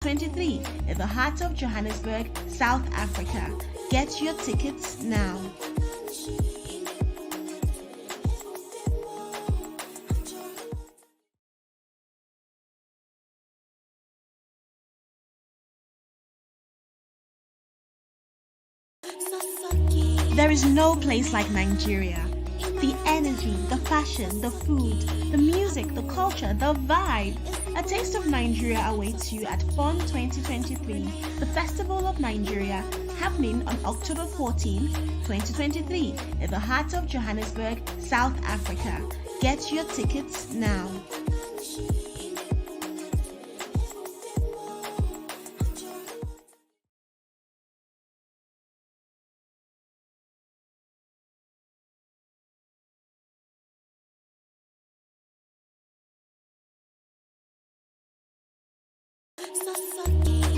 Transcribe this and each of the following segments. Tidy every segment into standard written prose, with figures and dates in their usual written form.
23 in the heart of Johannesburg, South Africa. Get your tickets now. There is no place like Nigeria. The energy, the fashion, the food, the music, the culture, the vibe. A taste of Nigeria awaits you at FON 2023, the Festival of Nigeria, happening on October 14, 2023, in the heart of Johannesburg, South Africa. Get your tickets now.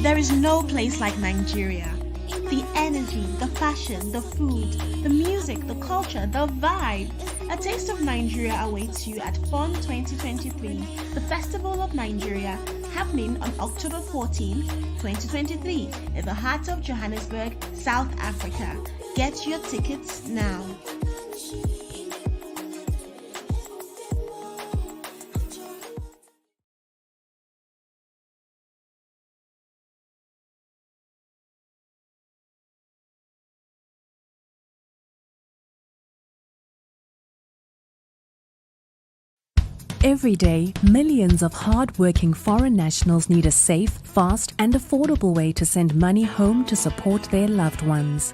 There is no place like Nigeria. The energy, the fashion, the food, the music, the culture, the vibe. A taste of Nigeria awaits you at FON 2023, the Festival of Nigeria, happening on October 14, 2023, in the heart of Johannesburg, South Africa. Get your tickets now. Every day, millions of hard-working foreign nationals need a safe, fast and affordable way to send money home to support their loved ones.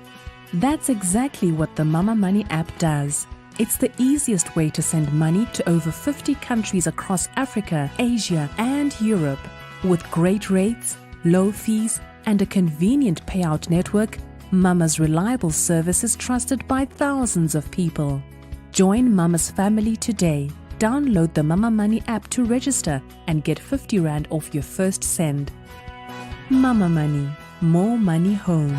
That's exactly what the Mama Money app does. It's the easiest way to send money to over 50 countries across Africa, Asia and Europe. With great rates, low fees and a convenient payout network, Mama's reliable service is trusted by thousands of people. Join Mama's family today. Download the Mama Money app to register and get 50 Rand off your first send. Mama Money, more money home.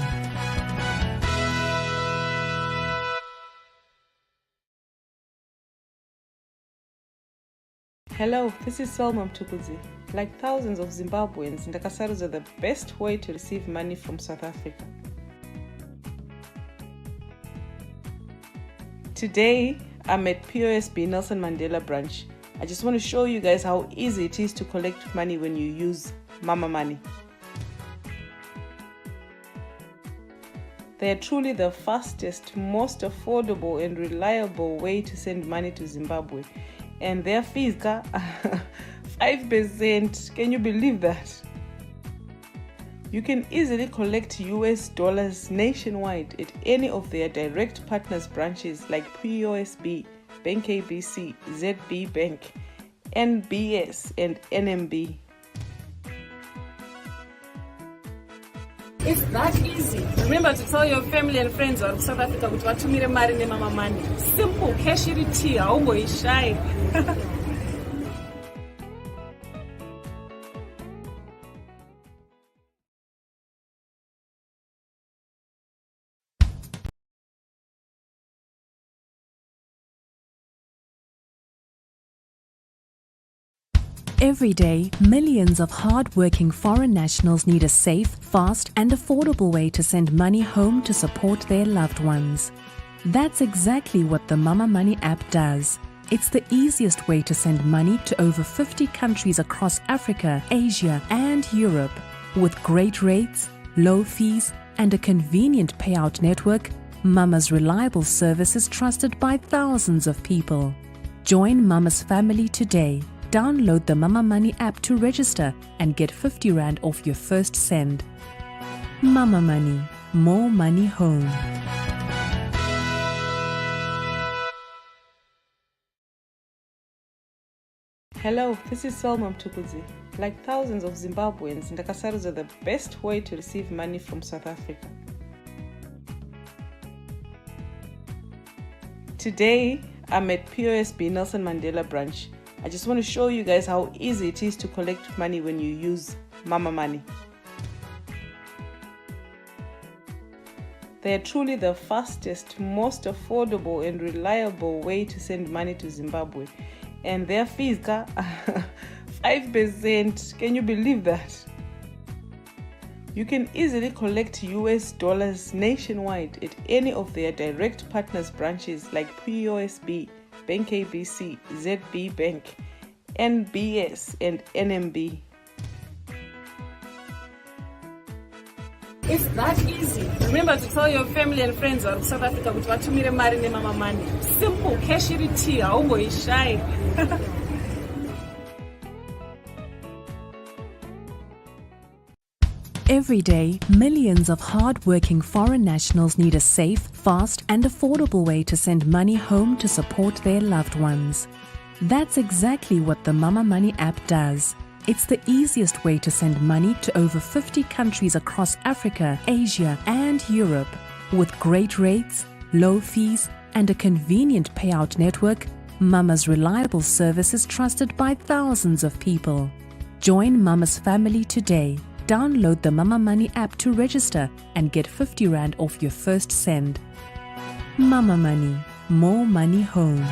Hello, this is Selma Mtukuzi. Like thousands of Zimbabweans, Ndakasaros are the best way to receive money from South Africa. Today, I'm at POSB Nelson Mandela branch. I just want to show you guys how easy it is to collect money when you use Mama Money. They are truly the fastest, most affordable and reliable way to send money to Zimbabwe. And their fees are 5%. Can you believe that? You can easily collect US dollars nationwide at any of their direct partners branches like POSB, Bank ABC, ZB Bank, NBS and NMB. It's that easy. Remember to tell your family and friends of South Africa with what you mari ne Mama Money. Simple, cash it here, always shy. Every day, millions of hard-working foreign nationals need a safe, fast and affordable way to send money home to support their loved ones. That's exactly what the Mama Money app does. It's the easiest way to send money to over 50 countries across Africa, Asia and Europe. With great rates, low fees and a convenient payout network, Mama's reliable service is trusted by thousands of people. Join Mama's family today. Download the Mama Money app to register and get 50 Rand off your first send. Mama Money, more money home. Hello, this is Selma Mtukuzi. Like thousands of Zimbabweans, Ndakasaros are the best way to receive money from South Africa. Today, I'm at POSB Nelson Mandela branch. I just want to show you guys how easy it is to collect money when you use Mama Money. They are truly the fastest, most affordable and reliable way to send money to Zimbabwe. And their fees are 5%. Can you believe that? You can easily collect US dollars nationwide at any of their direct partners branches like POSB, Bank ABC, ZB Bank, NBS, and NMB. It's that easy. Remember to tell your family and friends vari South Africa kuti vatumire mari nemama money. Simple, cash iri tea, haumboishai. Every day, millions of hard-working foreign nationals need a safe, fast, and affordable way to send money home to support their loved ones. That's exactly what the Mama Money app does. It's the easiest way to send money to over 50 countries across Africa, Asia, and Europe. With great rates, low fees, and a convenient payout network, Mama's reliable service is trusted by thousands of people. Join Mama's family today. Download the Mama Money app to register and get 50 Rand off your first send. Mama Money, more money home.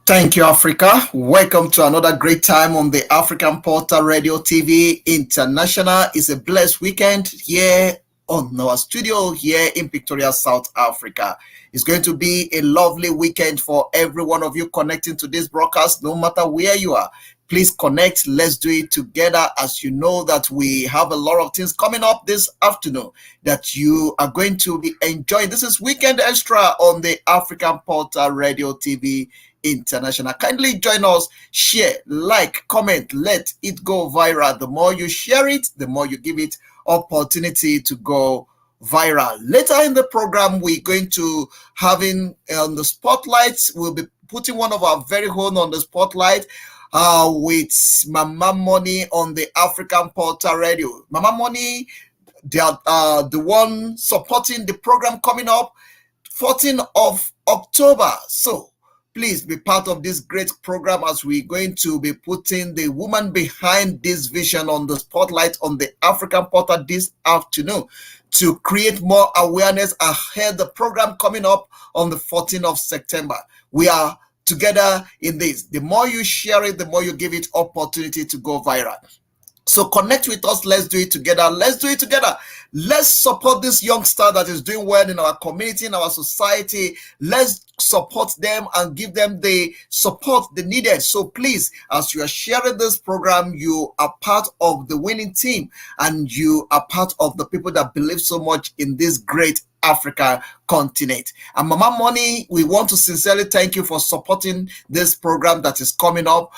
Thank you, Africa. Welcome to another great time on the African Portal Radio TV International. It's a blessed weekend here on our studio here in Pretoria, South Africa. It's going to be a lovely weekend for every one of you connecting to this broadcast, no matter where you are. Please connect. Let's do it together. As you know that we have a lot of things coming up this afternoon that you are going to be enjoying. This is Weekend Extra on the African Portal Radio TV International. Kindly join us, share, like, comment, let it go viral. The more you share it, the more you give it opportunity to go viral. Later in the program, we're going to having on the spotlights. We'll be putting one of our very own on the spotlight with Mama Money on the African Portal Radio. Mama Money, they are the one supporting the program coming up 14th of October. So please be part of this great program as we're going to be putting the woman behind this vision on the spotlight on the African Portal this afternoon to create more awareness ahead the program coming up on the 14th of September. We are together in this. The more you share it, the more you give it opportunity to go viral. So connect with us. Let's do it together. Let's do it together. Let's support this youngster that is doing well in our community, in our society. Let's support them and give them the support they needed. So please, as you are sharing this program, you are part of the winning team and you are part of the people that believe so much in this great Africa continent. And Mama Money, we want to sincerely thank you for supporting this program that is coming up.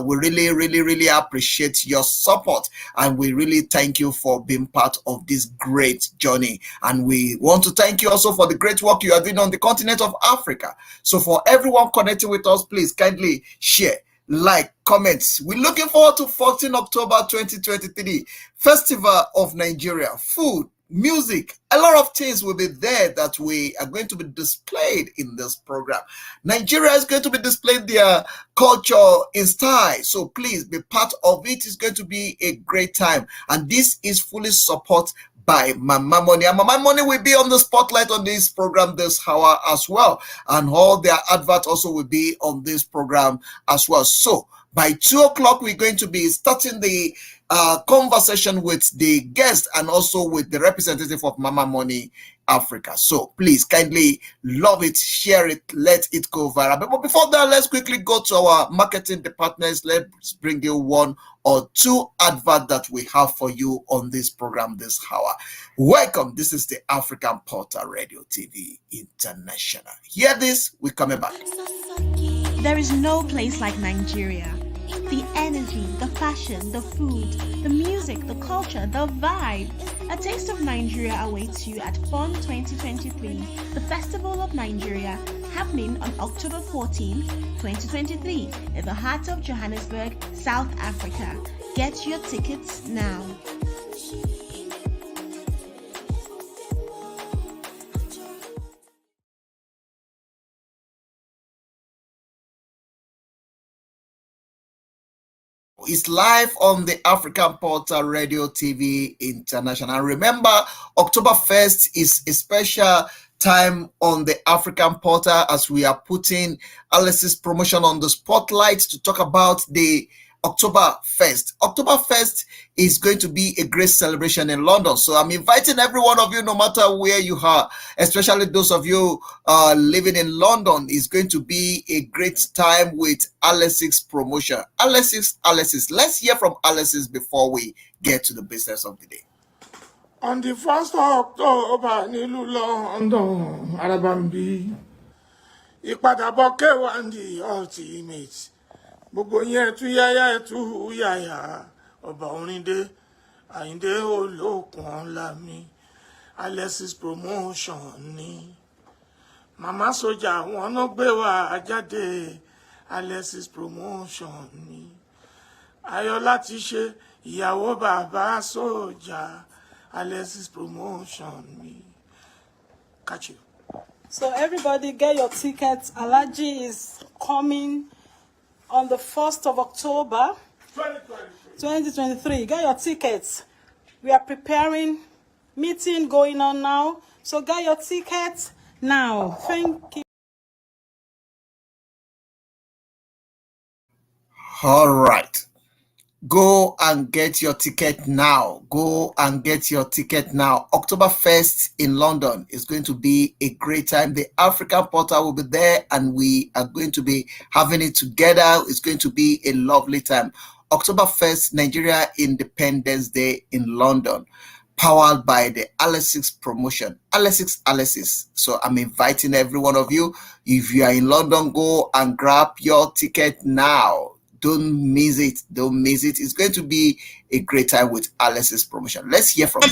We really appreciate your support, and we really thank you for being part of this great journey. And we want to thank you also for the great work you are doing on the continent of Africa. So for everyone connecting with us, please kindly share, like, comments. We're looking forward to 14 October 2023 Festival of Nigeria. Food, music, a lot of things will be there that we are going to be displayed in this program. Nigeria is going to be displaying their culture in style, so please be part of it. It's going to be a great time, and this is fully supported by Mama Money. And Mama Money will be on the spotlight on this program this hour as well, and all their adverts also will be on this program as well. So by 2 o'clock, we're going to be starting the conversation with the guest and also with the representative of Mama Money Africa. So please kindly love it, share it, let it go viral. But before that, let's quickly go to our marketing departments. Let's bring you one or two adverts that we have for you on this program this hour. Welcome. This is the African Portal Radio TV International. Hear this, we're coming back. There is no place like Nigeria. The energy, the fashion, the food, the music, the culture, the vibe. A taste of Nigeria awaits you at FON 2023, the Festival of Nigeria, happening on October 14, 2023, in the heart of Johannesburg, South Africa. Get your tickets now. It's live on the African Portal Radio TV International. Remember, October 1st is a special time on the African Portal as we are putting Alex's promotion on the spotlight to talk about the October 1st. October 1st is going to be a great celebration in London. So I'm inviting every one of you, no matter where you are, especially those of you living in London. It's going to be a great time with Alex's promotion. Alex's. Let's hear from Alex's before we get to the business of the day. On the 1st of October, nílùú London, Arabambi, ìpadàbọ̀ K1 the ultimate. Gbogbo yẹn tú yáyá tú yáyá, ọba orin dé, Àyìndé olókun ọlá mi, Alex's promotion ni. Mama Soja wọn ló gbé wa jáde, Alex's promotion ni. Ayọ̀ láti ṣe ìyàwó bàbá Soja, Alex's promotion me. Catch you. So everybody get your tickets. Alaji is coming on the 1st of October 2023. Get your tickets. We are preparing, meeting going on now. So get your tickets now. Thank you. All right. Go and get your ticket now. Go and get your ticket now. October 1st in London is going to be a great time. The African Portal will be there and we are going to be having it together. It's going to be a lovely time. October 1st, Nigeria Independence Day in London, powered by the Alex's promotion. Alex's. So I'm inviting every one of you. If you are in London, go and grab your ticket now. Don't miss it. Don't miss it. It's going to be a great time with Alex's promotion. Let's hear from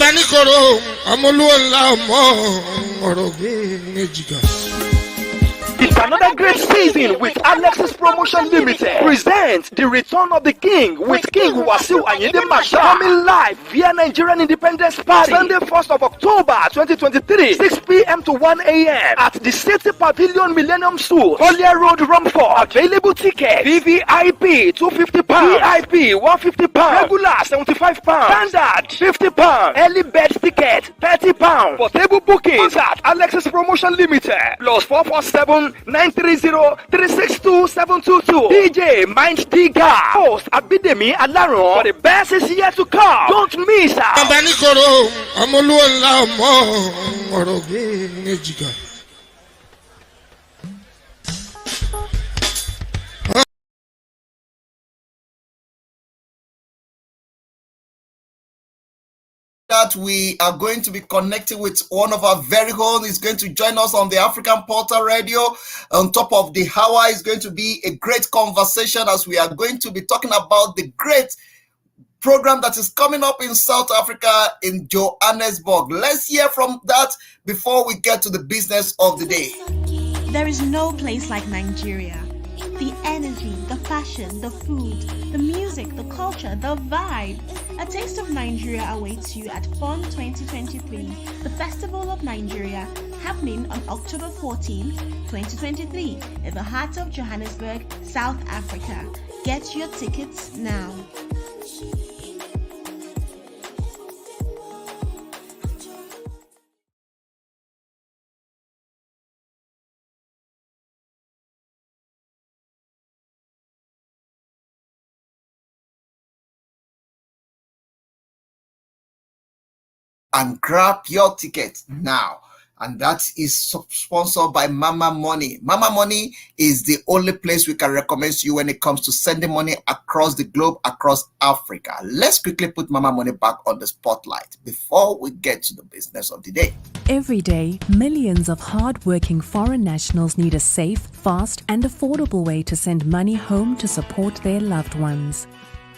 It's another great season with Alex's Promotion Limited. Present the return of the King with King Wasiu Ayinde Marshal. Coming live via Nigerian Independence Party. Sunday 1st of October 2023, 6 p.m. to 1 a.m. at the City Pavilion Millennium Suite, Collier Road, Romford. Available tickets: VVIP £250, VIP £150, regular £75, standard £50, early bird ticket £30. For table bookings at Alex's Promotion Limited, plus 447-930-362-722. DJ Mind Digger, host Abidemi Alaron. For the best is yet to come. Don't miss out. that we are going to be connecting with one of our very own. Is going to join us on the African Portal Radio. On top of the hour is going to be a great conversation as we are going to be talking about the great program that is coming up in South Africa in Johannesburg. Let's hear from that before we get to the business of the day. There is no place like Nigeria. The energy, the fashion, the food, the music, the culture, the vibe. A taste of Nigeria awaits you at FUN 2023, the Festival of Nigeria, happening on October 14, 2023, in the heart of Johannesburg, South Africa. Get your tickets now. And grab your ticket now. And that is sponsored by Mama Money. Mama Money is the only place we can recommend to you when it comes to sending money across the globe, across Africa. Let's quickly put Mama Money back on the spotlight before we get to the business of the day. Every day, millions of hard-working foreign nationals need a safe, fast, and affordable way to send money home to support their loved ones.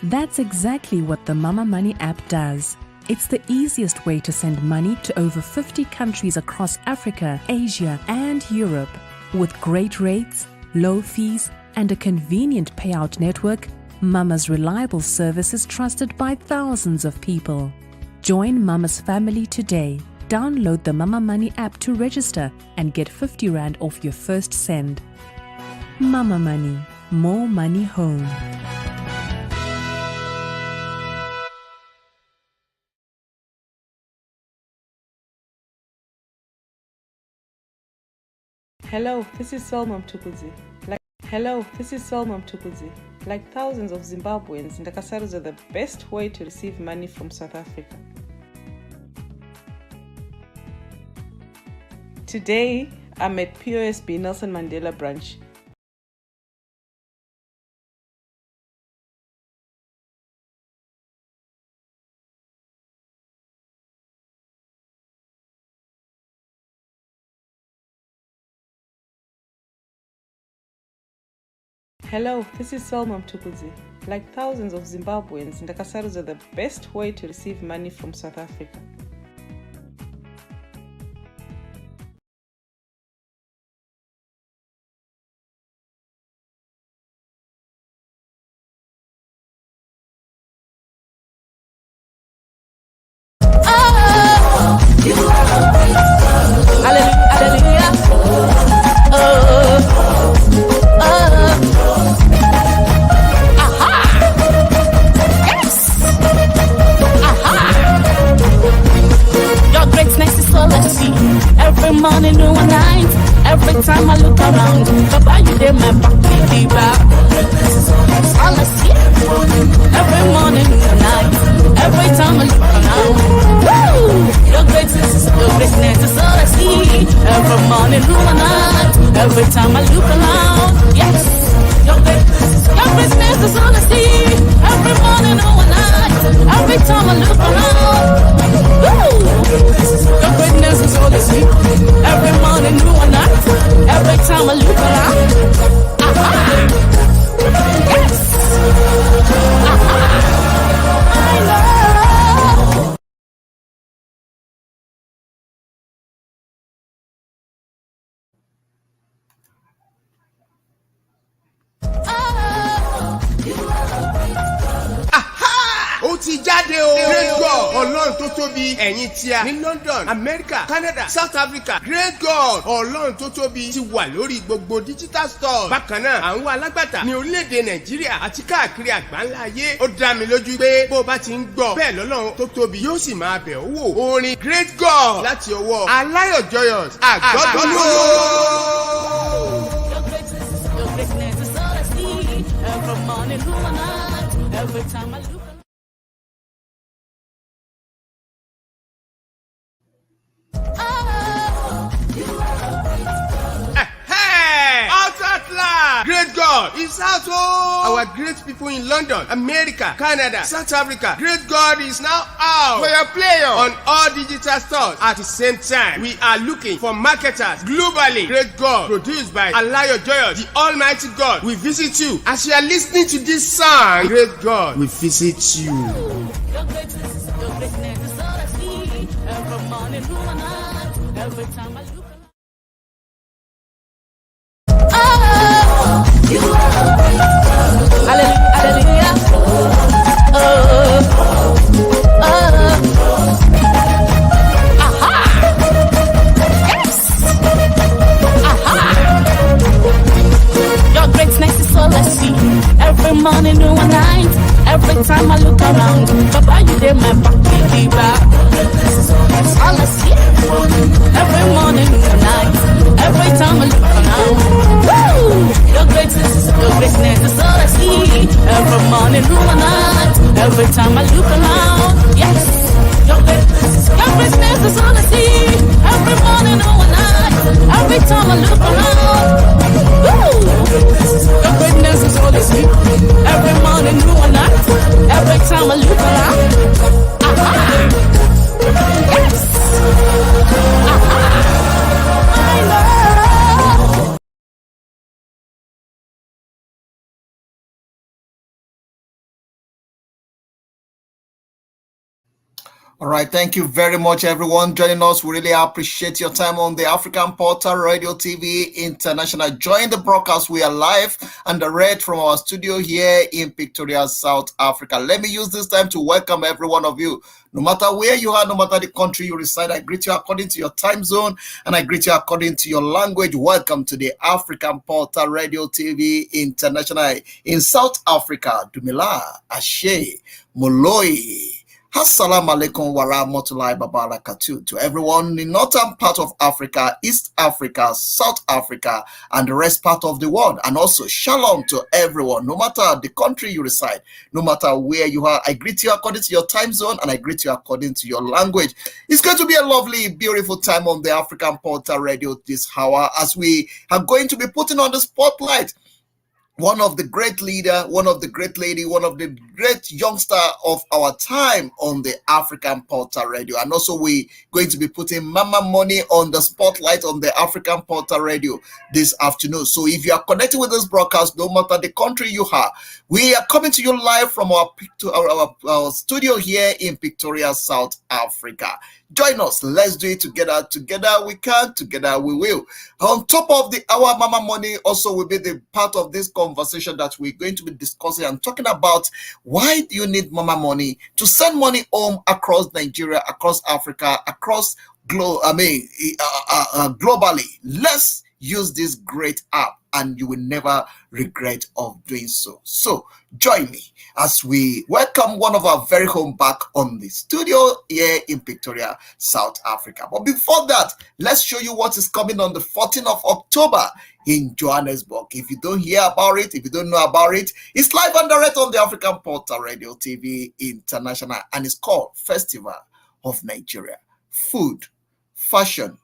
That's exactly what the Mama Money app does. It's the easiest way to send money to over 50 countries across Africa, Asia, and Europe. With great rates, low fees, and a convenient payout network, Mama's reliable service is trusted by thousands of people. Join Mama's family today. Download the Mama Money app to register and get 50 Rand off your first send. Mama Money, more money home. Hello, this is Selma Mtukudzi. Like thousands of Zimbabweans, Ndakasaros are the best way to receive money from South Africa. Today, I'm at POSB Nelson Mandela branch. Hello, this is Selma Mtukudzi. Like thousands of Zimbabweans, Ndakasaros are the best way to receive money from South Africa. Every morning, no one night. Every time I look around, Papa, you did my back, baby, back. All I see. Every morning, no night. Every time I look around, woo! Your greatness is all I see. Every morning, no one night. Every time I look around, yes. Your greatness is all I see. Every morning, no one night. Every time I look around, woo! Your greatness is all I see. Every morning, new and night. Every time I look around. Yes. I love. Ó ti jáde o. Great God Ọlọ́run tó tóbi ẹ̀yin tíá ní London, America, Canada, South Africa. Great God Ọlọ́run tó tóbi ti wà lórí gbogbo digital stores. Bákan náà à ń wá alágbàtà ní orílẹ̀-èdè Nàìjíríà àti káàkiri àgbáńlá ayé. Ó dá mi lójú pé bó o bá ti ń gbọ́ bẹ́ẹ̀ lọ́lọ́run tó tóbi yóò sì máa bẹ̀ ọ́ wò. Orin Great God láti ọwọ́ Aláyọ̀ Joyous Àgọ́dúnú. Every time I look Great God is out. Our great people in London, America, Canada, South Africa. Great God is now out for your player on all digital stores at the same time. We are looking for marketers globally. Great God, produced by Alayo Joyous, the Almighty God, will visit you as you are listening to this song. Great God will visit you. your greatness is all I see. Every morning, new and night. Every time I look. Hallelujah. Yes. Your greatness is all I see. Every morning, new and night. Every time I look around, Papa, you did my back, baby, back. All I see. Every morning, new and night. Every time I look around, woo! Your greatness is all I see. Every morning, new and night. Every time I look around, yes. Your greatness is all I see. Every morning, new and night. Every time I look around, woo! Your greatness is all I see. Every morning, new and night. Every time I look around, yes. I love. All right, thank you very much, everyone joining us. We really appreciate your time on the African Portal Radio TV International. Join the broadcast. We are live and direct from our studio here in Pretoria, South Africa. Let me use this time to welcome every one of you. No matter where you are, no matter the country you reside, I greet you according to your time zone and I greet you according to your language. Welcome to the African Portal Radio TV International in South Africa. Dumila, Ashe, Moloi. Assalamu alaikum wa rahmatullahi wa barakatuh to everyone in northern part of Africa, East Africa, South Africa, and the rest part of the world. And also shalom to everyone, no matter the country you reside, no matter where you are. I greet you according to your time zone and I greet you according to your language. It's going to be a lovely, beautiful time on the African Portal Radio this hour as we are going to be putting on the spotlight one of the great leader, one of the great lady, one of the great youngster of our time on the African Portal Radio. And also we're going to be putting Mama Money on the spotlight on the African Portal Radio this afternoon. So if you are connected with this broadcast, no matter the country you are, we are coming to you live from our studio here in Pretoria, South Africa. Join us. Let's do it together. Together we can. Together we will. On top of our Mama Money, also will be the part of this conversation that we're going to be discussing and talking about why do you need Mama Money to send money home across Nigeria, across Africa, across globally. Let's use this great app and you will never regret of doing so. So join me as we welcome one of our very home back on the studio here in Pretoria, South Africa. But before that, let's show you what is coming on the 14th of October in Johannesburg. If you don't hear about it, if you don't know about it, it's live and direct on the African Portal Radio TV International and it's called Festival of Nigeria. Food, fashion,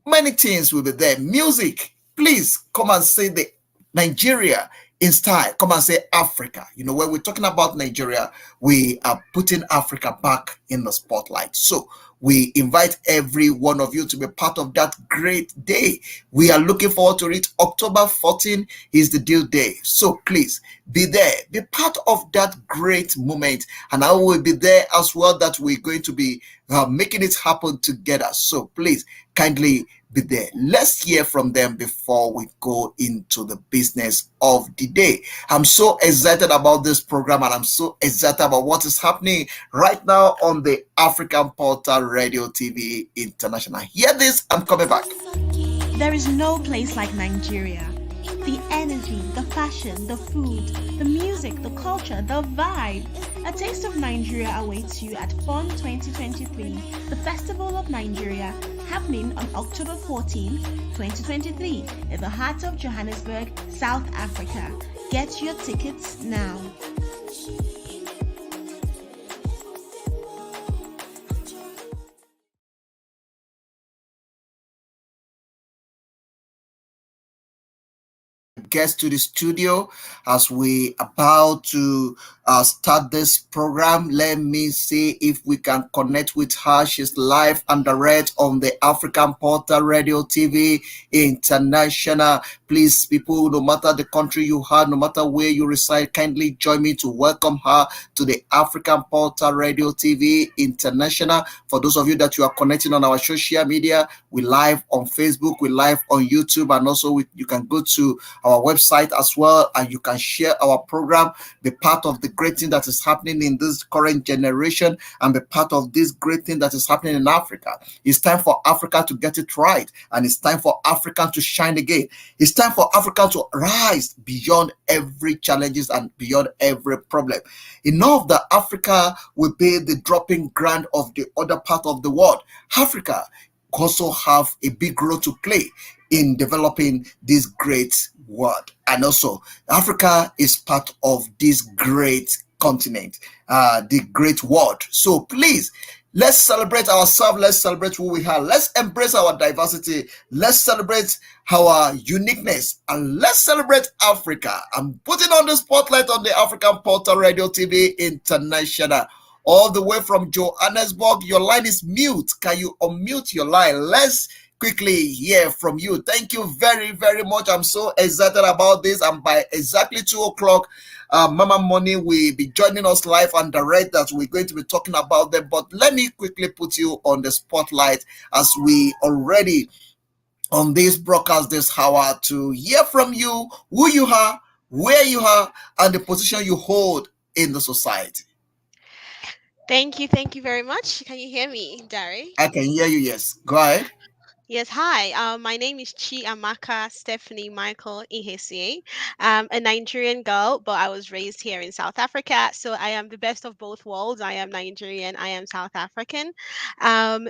many things will be there. Music. Please come and say the Nigeria in style. Come and say Africa. You know, when we're talking about Nigeria, we are putting Africa back in the spotlight. So we invite every one of you to be part of that great day. We are looking forward to it. October 14 is the due day. So please be there. Be part of that great moment. And I will be there as well that we're going to be making it happen together. So please kindly be there. Let's hear from them before we go into the business of the day. I'm so excited about this program and I'm so excited about what is happening right now on the African Portal Radio TV International. Hear this, I'm coming back. There is no place like Nigeria. The energy, the fashion, the food, the music, the culture, the vibe. A taste of Nigeria awaits you at FUN 2023, the Festival of Nigeria, happening on October 14, 2023, in the heart of Johannesburg, South Africa. Get your tickets now. Guests to the studio as we about to start this program. Let me see if we can connect with her. She's live and direct on the African Portal Radio TV International. Please, people, no matter the country you are, no matter where you reside, kindly join me to welcome her to the African Portal Radio TV International. For those of you that you are connecting on our social media, we live on Facebook, we live on YouTube, and also you can go to our website as well and you can share our program, be part of the great thing that is happening in this current generation and be part of this great thing that is happening in Africa. It's time for Africa to get it right and it's time for Africa to shine again. It's time for Africa to rise beyond every challenges and beyond every problem. Enough that Africa will be the dropping ground of the other part of the world. Africa also have a big role to play in developing this great world. And also, Africa is part of this great continent, the great world. So please, let's celebrate ourselves. Let's celebrate who we are. Let's embrace our diversity. Let's celebrate our uniqueness. And let's celebrate Africa. I'm putting on the spotlight on the African Portal Radio TV International. All the way from Johannesburg. Your line is mute. Can you unmute your line? Let's quickly hear from you. Thank you very, very much. I'm so excited about this. And by exactly 2 o'clock, Mama Money will be joining us live and direct that we're going to be talking about them. But let me quickly put you on the spotlight as we already on this broadcast this hour to hear from you, who you are, where you are, and the position you hold in the society. Thank you very much. Can you hear me, Dari? I can hear you, yes. Go ahead. Yes, hi. My name is Chiamaka Stephanie Michael Ihesie. I'm a Nigerian girl, but I was raised here in South Africa. So I am the best of both worlds. I am Nigerian, I am South African.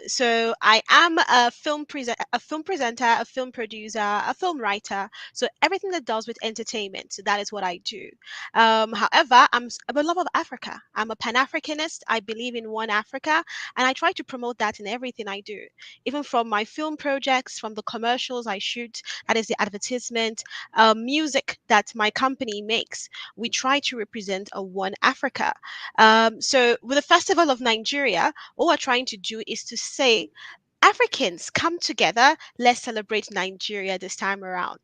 So I am a film presenter, a film producer, a film writer. So everything that does with entertainment. So that is what I do. However, I'm a lover of Africa. I'm a Pan-Africanist. I believe in one Africa, and I try to promote that in everything I do, even from my film projects, from the commercials I shoot, that is the advertisement, music that my company makes. We try to represent a one Africa. So with the Festival of Nigeria, all we're trying to do is to say, Africans, come together. Let's celebrate Nigeria this time around.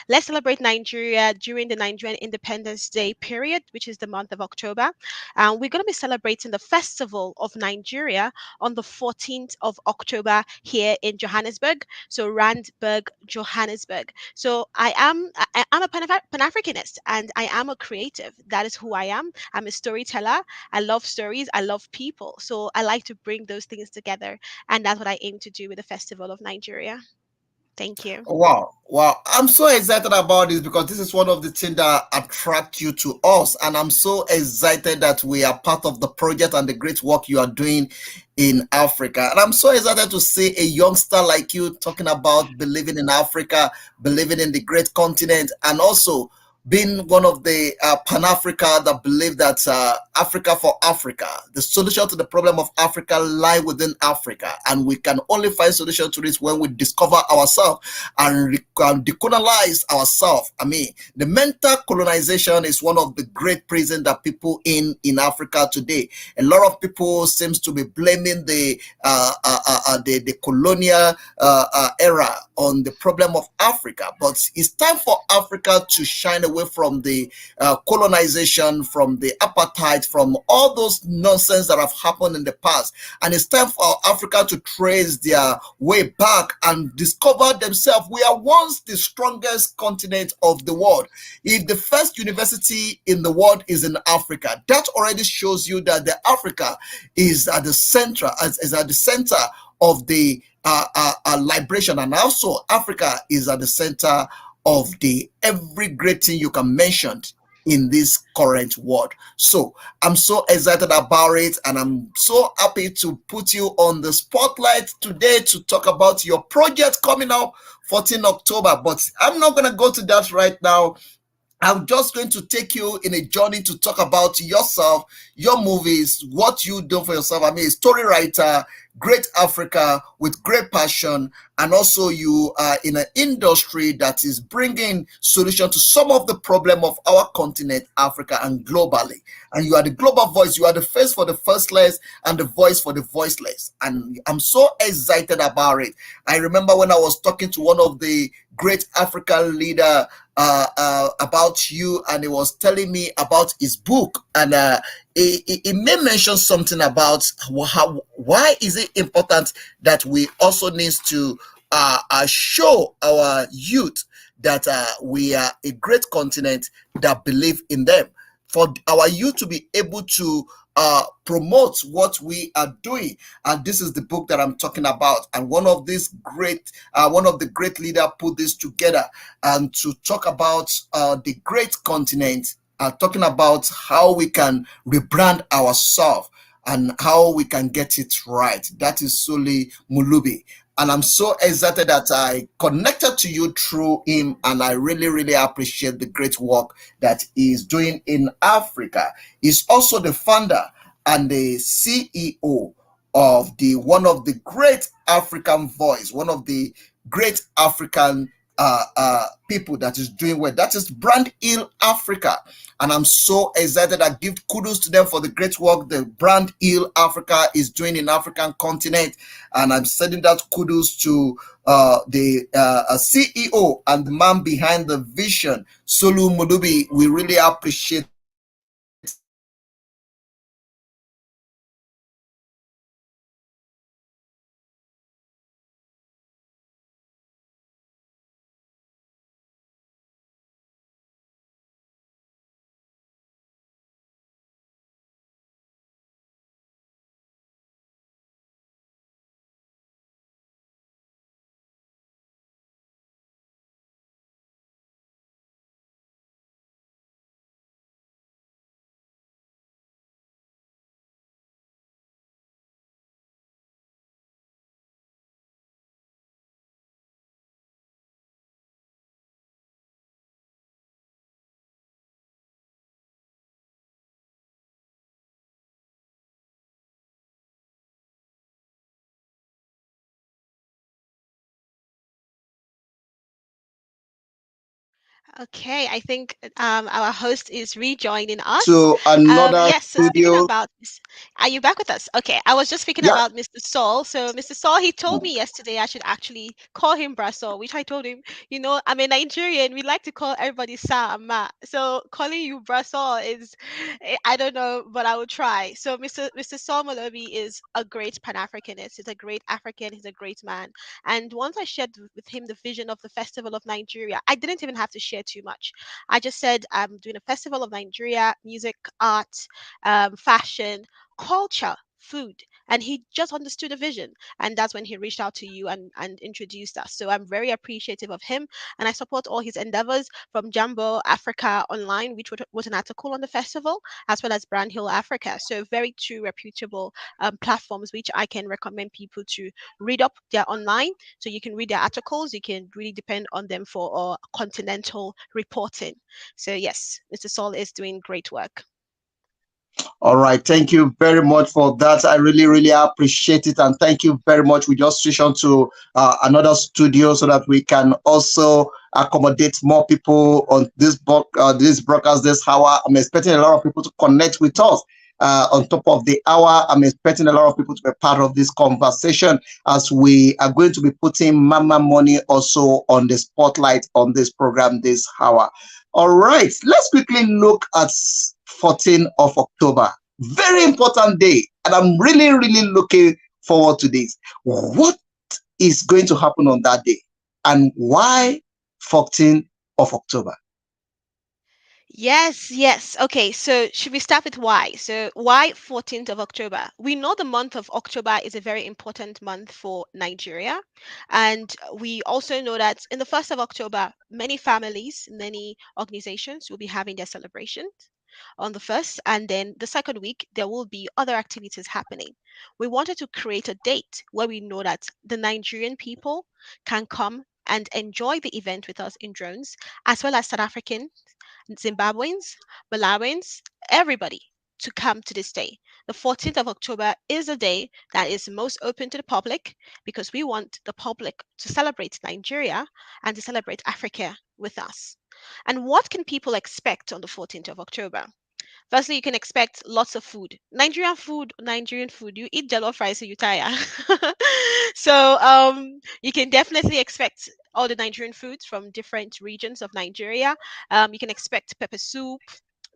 Let's celebrate Nigeria during the Nigerian Independence Day period, which is the month of October. We're going to be celebrating the Festival of Nigeria on the 14th of October here in Johannesburg. So Randburg, Johannesburg. So I'm a Pan-Africanist, and I am a creative. That is who I am. I'm a storyteller. I love stories. I love people. So I like to bring those things together, and that's what I aim to do with the Festival of Nigeria. Thank you. Wow, wow. I'm so excited about this because this is one of the things that attract you to us. And I'm so excited that we are part of the project and the great work you are doing in Africa. And I'm so excited to see a youngster like you talking about believing in Africa, believing in the great continent, and also being one of the Pan-Africa that believe that Africa for Africa, the solution to the problem of Africa lie within Africa. And we can only find solution to this when we discover ourselves and decolonize ourselves. I mean, the mental colonization is one of the great prisons that people in Africa today. A lot of people seems to be blaming the colonial era on the problem of Africa. But it's time for Africa to shine away from the colonization, from the apartheid, from all those nonsense that have happened in the past. And it's time for Africa to trace their way back and discover themselves. We are once the strongest continent of the world. If the first university in the world is in Africa, that already shows you that the Africa is at the center, is at the center of the liberation, and also Africa is at the center of the every great thing you can mention in this current world. So I'm so excited about it, and I'm so happy to put you on the spotlight today to talk about your project coming up 14 October. But I'm not going to go to that right now. I'm just going to take you in a journey to talk about yourself, your movies, what you do for yourself. I mean, a story writer, great Africa with great passion, and also you are in an industry that is bringing solution to some of the problem of our continent, Africa, and globally. And you are the global voice. You are the face for the faceless and the voice for the voiceless. And I'm so excited about it. I remember when I was talking to one of the great African leader about you, and he was telling me about his book, and he may mention something about why is it important that we also need to show our youth that we are a great continent that believe in them, for our youth to be able to promote what we are doing. And this is the book that I'm talking about. And one of the great leader put this together and to talk about the great continent, talking about how we can rebrand ourselves and how we can get it right. That is Suli Mulubi. And I'm so excited that I connected to you through him, and I really, really appreciate the great work that he's doing in Africa. He's also the founder and the CEO of one of the great African voice, one of the great African people that is doing well. That is Brand Hill Africa. And I'm so excited. I give kudos to them for the great work the Brand Hill Africa is doing in African continent. And I'm sending that kudos to the CEO and the man behind the vision, Solu Mudubi. We really appreciate Okay, I think our host is rejoining us. to another Yes, so speaking studio. about are you back with us? Okay, I was just speaking Yeah. about Mr. Saul. So Mr. Saul, he told me yesterday I should actually call him Brasol, which I told him, I'm a Nigerian. We like to call everybody Sa and Ma. So calling you Brasol is, I don't know, but I will try. So Mr. Saul Malobi is a great Pan-Africanist. He's a great African. He's a great man. And once I shared with him the vision of the Festival of Nigeria, I didn't even have to share too much. I just said I'm doing a Festival of Nigeria, music, art, fashion, culture, food. And he just understood the vision. And that's when he reached out to you and introduced us. So I'm very appreciative of him. And I support all his endeavors from Jumbo Africa Online, which was an article on the festival, as well as Brand Hill Africa. So very two reputable platforms, which I can recommend people to read up. They're online, so you can read their articles. You can really depend on them for continental reporting. So yes, Mr. Saul is doing great work. All right. Thank you very much for that. I really, really appreciate it. And thank you very much. We just switch on to another studio so that we can also accommodate more people on this broadcast this hour. I'm expecting a lot of people to connect with us. On top of the hour, I'm expecting a lot of people to be part of this conversation as we are going to be putting Mama Money also on the spotlight on this program this hour. All right, let's quickly look at 14th of October. Very important day, and I'm really, really looking forward to this. What is going to happen on that day, and why 14th of October? Yes, yes. Okay, so should we start with why? So why 14th of October? We know the month of October is a very important month for Nigeria. And we also know that in the 1st of October, many families, many organizations will be having their celebrations on the 1st. And then the second week, there will be other activities happening. We wanted to create a date where we know that the Nigerian people can come and enjoy the event with us in drones, as well as South African Zimbabweans, Malawians, everybody to come to this day. The 14th of October is a day that is most open to the public because we want the public to celebrate Nigeria and to celebrate Africa with us. And what can people expect on the 14th of October? Firstly, you can expect lots of food. Nigerian food. You eat jollof rice, so you tire. So you can definitely expect all the Nigerian foods from different regions of Nigeria. You can expect pepper soup.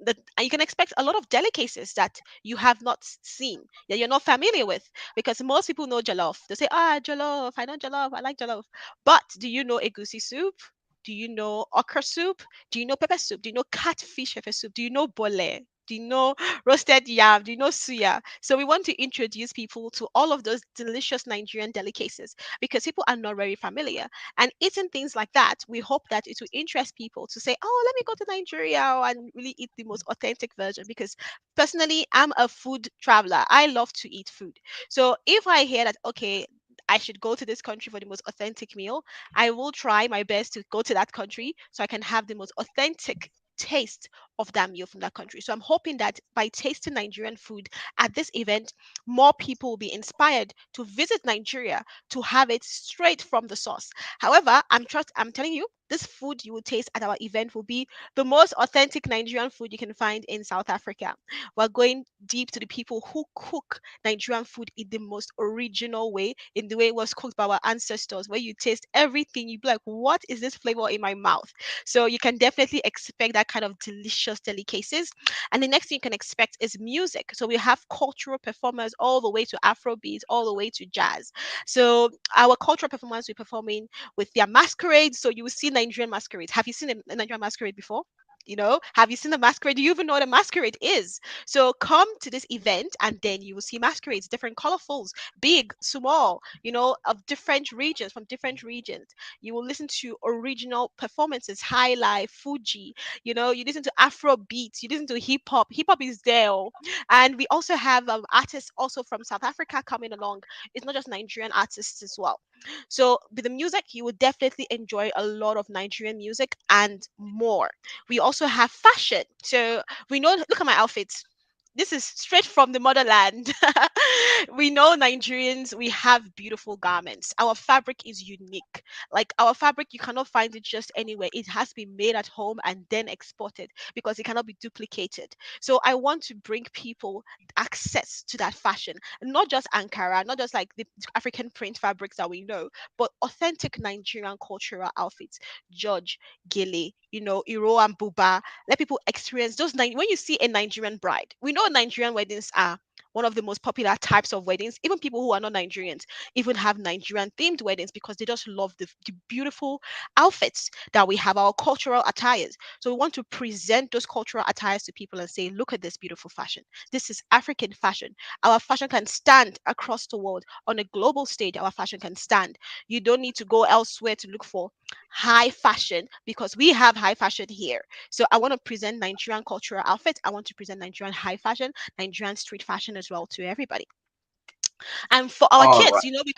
And you can expect a lot of delicacies that you have not seen, that you're not familiar with, because most people know jollof. They say, jollof, I know jollof, I like jollof. But do you know egusi soup? Do you know okra soup? Do you know pepper soup? Do you know catfish pepper soup? Do you know bole? Do you know roasted yam? Do you know suya? So we want to introduce people to all of those delicious Nigerian delicacies because people are not very familiar. And eating things like that, we hope that it will interest people to say, oh, let me go to Nigeria and really eat the most authentic version. Because personally, I'm a food traveler. I love to eat food. So if I hear that, okay, I should go to this country for the most authentic meal, I will try my best to go to that country so I can have the most authentic taste of that meal from that country. So I'm hoping that by tasting Nigerian food at this event, more people will be inspired to visit Nigeria to have it straight from the source. However, I'm telling you, this food you will taste at our event will be the most authentic Nigerian food you can find in South Africa. We're going deep to the people who cook Nigerian food in the most original way, in the way it was cooked by our ancestors, where you taste everything, you be like, what is this flavor in my mouth? So you can definitely expect that kind of delicious delicacies. And the next thing you can expect is music. So we have cultural performers all the way to Afrobeat, all the way to jazz. So our cultural performers will be performing with their masquerades. So you will see Nigerian masquerades. Have you seen a Nigerian masquerade before? Have you seen the masquerade? Do you even know what a masquerade is? So come to this event and then you will see masquerades, different colorfuls, big, small, of different regions, from different regions. You will listen to original performances, high life, Fuji, you listen to Afro beats, you listen to hip hop. Hip hop is there. And we also have artists also from South Africa coming along. It's not just Nigerian artists as well. So with the music, you will definitely enjoy a lot of Nigerian music and more. We also have fashion. So we know, look at my outfits. This is straight from the motherland. We know Nigerians, we have beautiful garments. Our fabric is unique. Like our fabric, you cannot find it just anywhere. It has to be made at home and then exported because it cannot be duplicated. So I want to bring people access to that fashion, not just Ankara, not just like the African print fabrics that we know, but authentic Nigerian cultural outfits. George, Gele, Iro and Buba. Let people experience those. When you see a Nigerian bride, we know Nigerian weddings are one of the most popular types of weddings. Even people who are not Nigerians even have Nigerian themed weddings because they just love the beautiful outfits that we have, our cultural attires. So we want to present those cultural attires to people and say, look at this beautiful fashion. This is African fashion. Our fashion can stand across the world. On a global stage, our fashion can stand. You don't need to go elsewhere to look for high fashion because we have high fashion here. So I want to present Nigerian cultural outfits. I want to present Nigerian high fashion, Nigerian street fashion as well to everybody. And for our All kids, right. we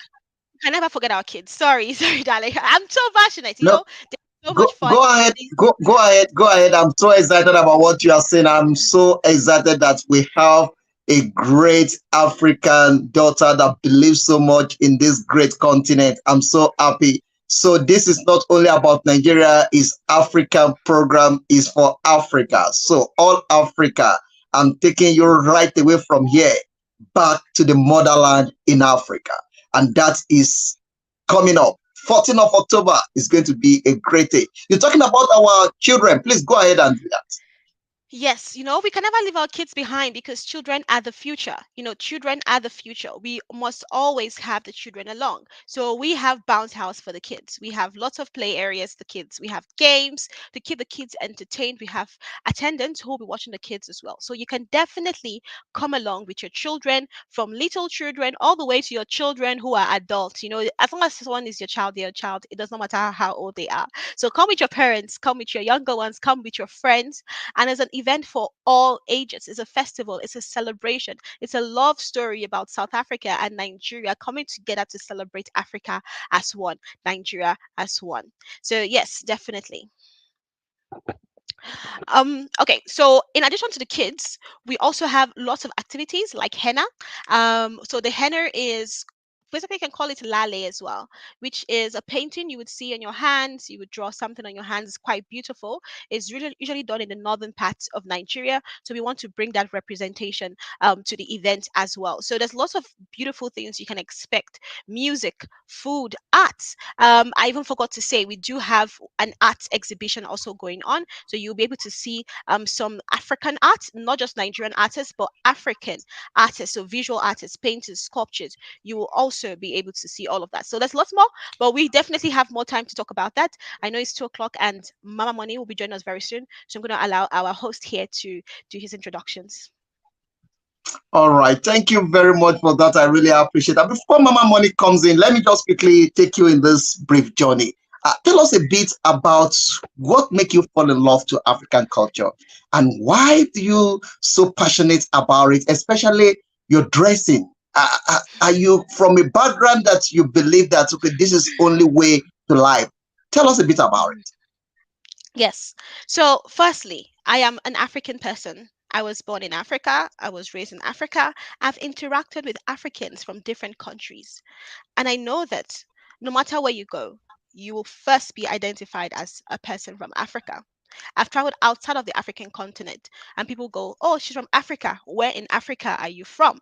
can never forget our kids. Sorry, sorry, darling. I'm so passionate. No, There's so go much fun. go ahead. Go ahead. I'm so excited about what you are saying. I'm so excited that we have a great African daughter that believes so much in this great continent. I'm so happy. So this is not only about Nigeria, is African program is for Africa. So all Africa, I'm taking you right away from here back to the motherland in Africa. And that is coming up. 14th of October is going to be a great day. You're talking about our children. Please go ahead and do that. Yes, we can never leave our kids behind because children are the future. Children are the future. We must always have the children along. So we have bounce house for the kids. We have lots of play areas for the kids. We have games to keep the kids entertained. We have attendants who will be watching the kids as well. So you can definitely come along with your children, from little children all the way to your children who are adults. As long as someone is your child, they're your child. It does not matter how old they are. So come with your parents, come with your younger ones, come with your friends, and it's an event for all ages. It's a festival, it's a celebration, it's a love story about South Africa and Nigeria coming together to celebrate Africa as one, Nigeria as one. So yes, definitely. Okay, so in addition to the kids, we also have lots of activities like henna. So the henna is basically, you can call it lale as well, which is a painting you would see on your hands. You would draw something on your hands. It's quite beautiful. It's really usually done in the northern parts of Nigeria. So we want to bring that representation to the event as well. So there's lots of beautiful things you can expect: music, food, arts. I even forgot to say we do have an art exhibition also going on. So you'll be able to see some African art, not just Nigerian artists, but African artists, so visual artists, painters, sculptures. You will also be able to see all of that. So there's lots more, but we definitely have more time to talk about that. I know it's 2 o'clock and Mama Money will be joining us very soon. So I'm going to allow our host here to do his introductions. All right. Thank you very much for that. I really appreciate that. Before Mama Money comes in, let me just quickly take you in this brief journey. Tell us a bit about what make you fall in love to African culture and why do you so passionate about it, especially your dressing. Are you from a background that you believe that, okay, this is only way to life? Tell us a bit about it. Yes. So, firstly, I am an African person. I was born in Africa. I was raised in Africa. I've interacted with Africans from different countries. And I know that no matter where you go, you will first be identified as a person from Africa. I've traveled outside of the African continent, and people go, "Oh, she's from Africa. Where in Africa are you from?"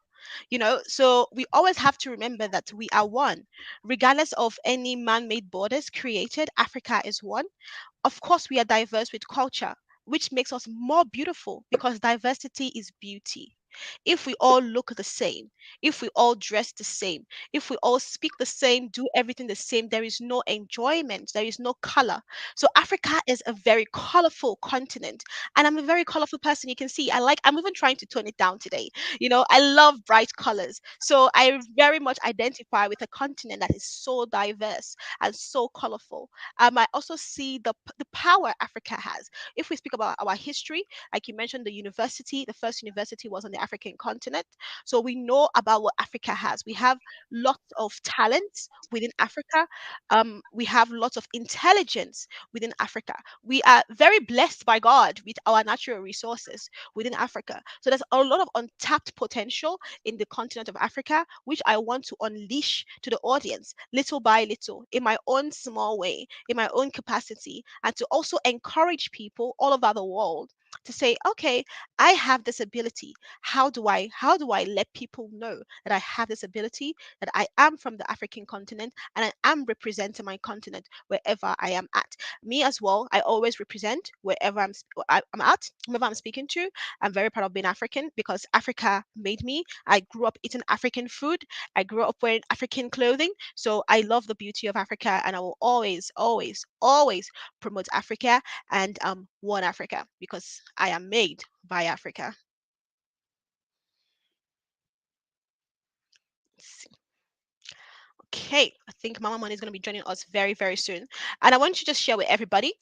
So we always have to remember that we are one. Regardless of any man made borders created, Africa is one. Of course, we are diverse with culture, which makes us more beautiful because diversity is beauty. If we all look the same, if we all dress the same, if we all speak the same, do everything the same, there is no enjoyment, there is no color. So Africa is a very colorful continent, and I'm a very colorful person. You can see I'm even trying to tone it down today. I love bright colors. So I very much identify with a continent that is so diverse and so colorful. I also see the power Africa has. If we speak about our history, like you mentioned, the first university was on the African continent. So we know about what Africa has. We have lots of talents within Africa. We have lots of intelligence within Africa. We are very blessed by God with our natural resources within Africa. So there's a lot of untapped potential in the continent of Africa, which I want to unleash to the audience little by little in my own small way, in my own capacity, and to also encourage people all over the world to say, okay, I have this ability. How do I let people know that I have this ability, that I am from the African continent and I am representing my continent wherever I am at. Me as well, I always represent wherever I'm at, whoever I'm speaking to. I'm very proud of being African because Africa made me. I grew up eating African food. I grew up wearing African clothing. So I love the beauty of Africa, and I will always, always, always promote Africa and one Africa because I am made by Africa. Okay, I think Mama Money is going to be joining us very, very soon. And I want to just share with everybody.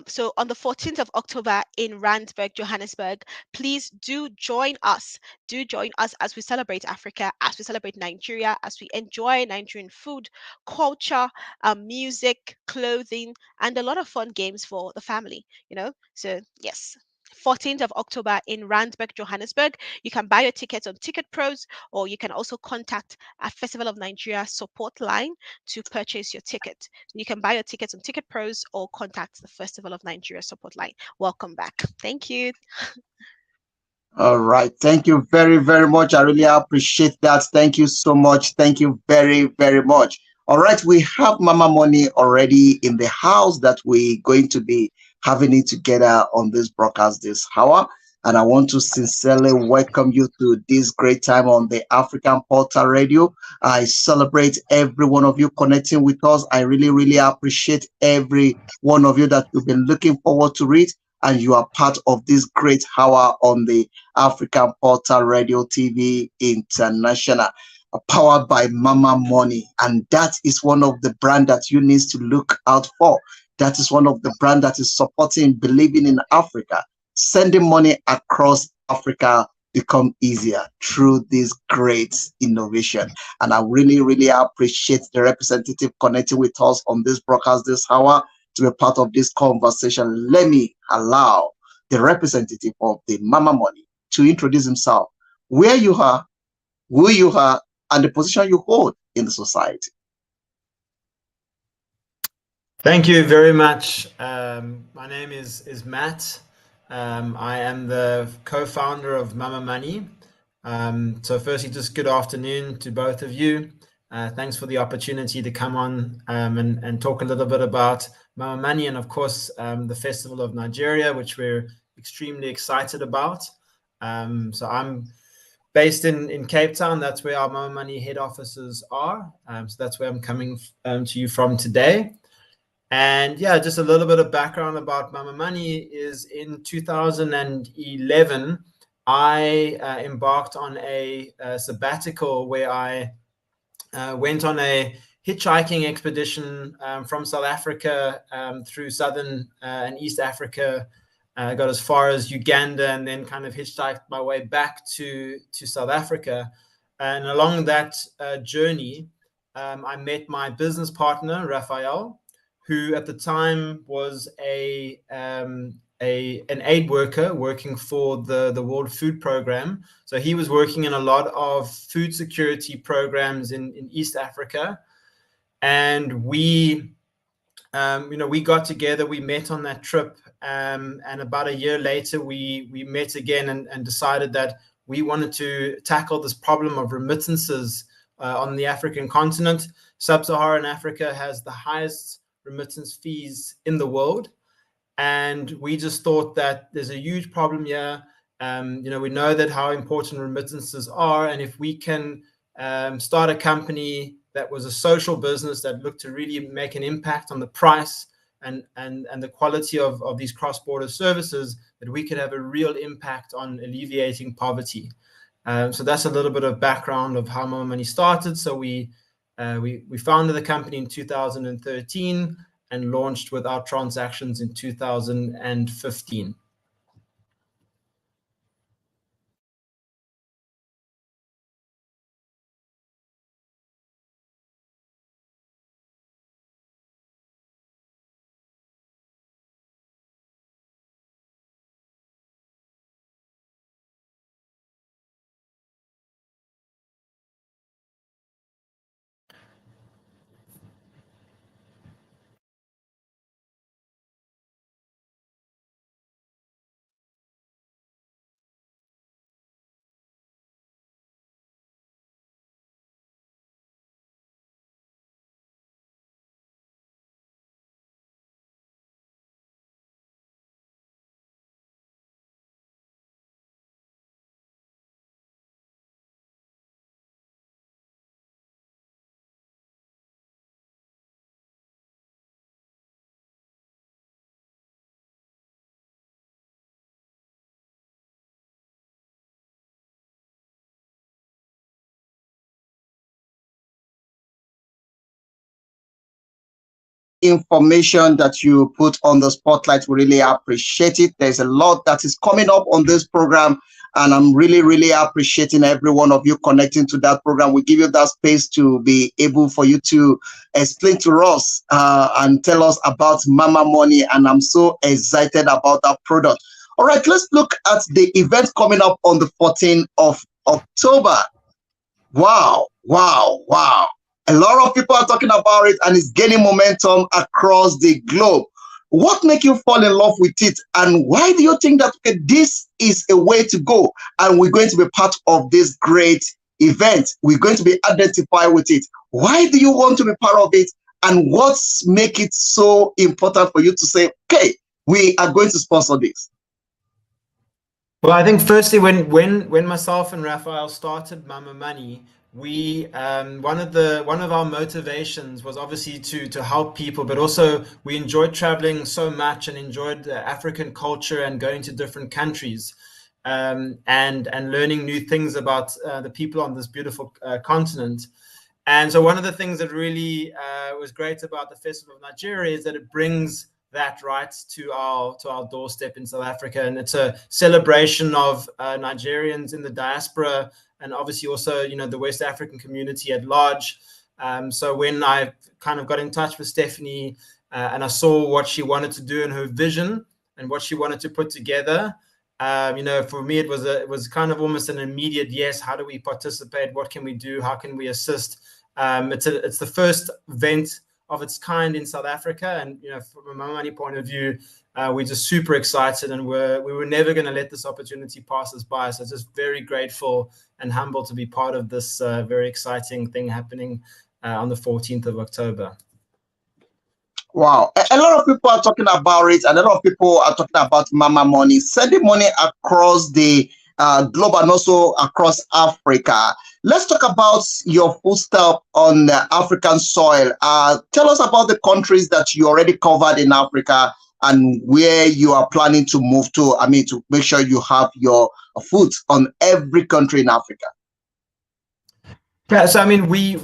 So on the 14th of October in Randburg, Johannesburg, please do join us. Do join us as we celebrate Africa, as we celebrate Nigeria, as we enjoy Nigerian food, culture, music, clothing, and a lot of fun games for the family. So, yes. 14th of October in Randburg, Johannesburg. You can buy your tickets on Ticket Pros, or you can also contact a Festival of Nigeria support line to purchase your ticket. So you can buy your tickets on Ticket Pros or contact the Festival of Nigeria support line. Welcome back. Thank you. All right. Thank you very, very much. I really appreciate that. Thank you so much. Thank you very, very much. All right. We have Mama Money already in the house that we're going to be having it together on this broadcast this hour. And I want to sincerely welcome you to this great time on the African Portal Radio. I celebrate every one of you connecting with us. I really, really appreciate every one of you that you've been looking forward to it. And you are part of this great hour on the African Portal Radio TV International, powered by Mama Money. And that is one of the brand that you need to look out for. That is one of the brand that is supporting, believing in Africa. Sending money across Africa become easier through this great innovation. And I really, really appreciate the representative connecting with us on this broadcast this hour to be part of this conversation. Let me allow the representative of the Mama Money to introduce himself, where you are, who you are, and the position you hold in the society. Thank you very much. My name is Matt. I am the co-founder of Mama Money. So firstly, just good afternoon to both of you. Thanks for the opportunity to come on and talk a little bit about Mama Money and, of course, the Festival of Nigeria, which we're extremely excited about. So I'm based in Cape Town. That's where our Mama Money head offices are. So that's where I'm coming to you from today. And yeah, just a little bit of background about Mama Money is in 2011, I embarked on a sabbatical where I went on a hitchhiking expedition from South Africa through Southern and East Africa. Got as far as Uganda and then kind of hitchhiked my way back to South Africa. And along that journey, I met my business partner, Raphael, who at the time was an aid worker working for the World Food Program. So he was working in a lot of food security programs in East Africa. And we got together, we met on that trip, and about a year later, we met again and decided that we wanted to tackle this problem of remittances on the African continent. Sub-Saharan Africa has the highest remittance fees in the world. And we just thought that there's a huge problem here. We know that how important remittances are. And if we can start a company that was a social business that looked to really make an impact on the price and the quality of these cross-border services, that we could have a real impact on alleviating poverty. So that's a little bit of background of how Mama Money started. So we founded the company in 2013 and launched with our transactions in 2015. Information that you put on the spotlight, we really appreciate it. There's a lot that is coming up on this program, and I'm really appreciating every one of you connecting to that program. We give you that space to be able for you to explain to us and tell us about Mama Money, and I'm so excited about that product. All right, let's look at the event coming up on the 14th of October. Wow. A lot of people are talking about it, and it's gaining momentum across the globe. What makes you fall in love with it, and why do you think that this is a way to go, and we're going to be part of this great event? We're going to be identified with it. Why do you want to be part of it, and what's make it so important for you to say, okay, we are going to sponsor this? Well, I think firstly, when myself and Raphael started Mama Money, we one of our motivations was obviously to help people, but also we enjoyed traveling so much and enjoyed African culture and going to different countries and learning new things about the people on this beautiful continent. And so one of the things that really was great about the Festival of Nigeria is that it brings that right to our doorstep in South Africa, and it's a celebration of Nigerians in the diaspora, and obviously also the West African community at large. So when I kind of got in touch with Stephanie and I saw what she wanted to do and her vision and what she wanted to put together, for me it was kind of almost an immediate yes. How do we participate? What can we do? How can we assist? It's the first event of its kind in South Africa, and from a Mama Money point of view, we're just super excited, and we were never going to let this opportunity pass us by. So just very grateful and humble to be part of this very exciting thing happening on the 14th of October. Wow, a lot of people are talking about it, and a lot of people are talking about Mama Money, sending money across the globe and also across Africa. Let's talk about your footstep on African soil. Tell us about the countries that you already covered in Africa and where you are planning to move to. I mean, to make sure you have your foot on every country in Africa. Yeah, so I mean, we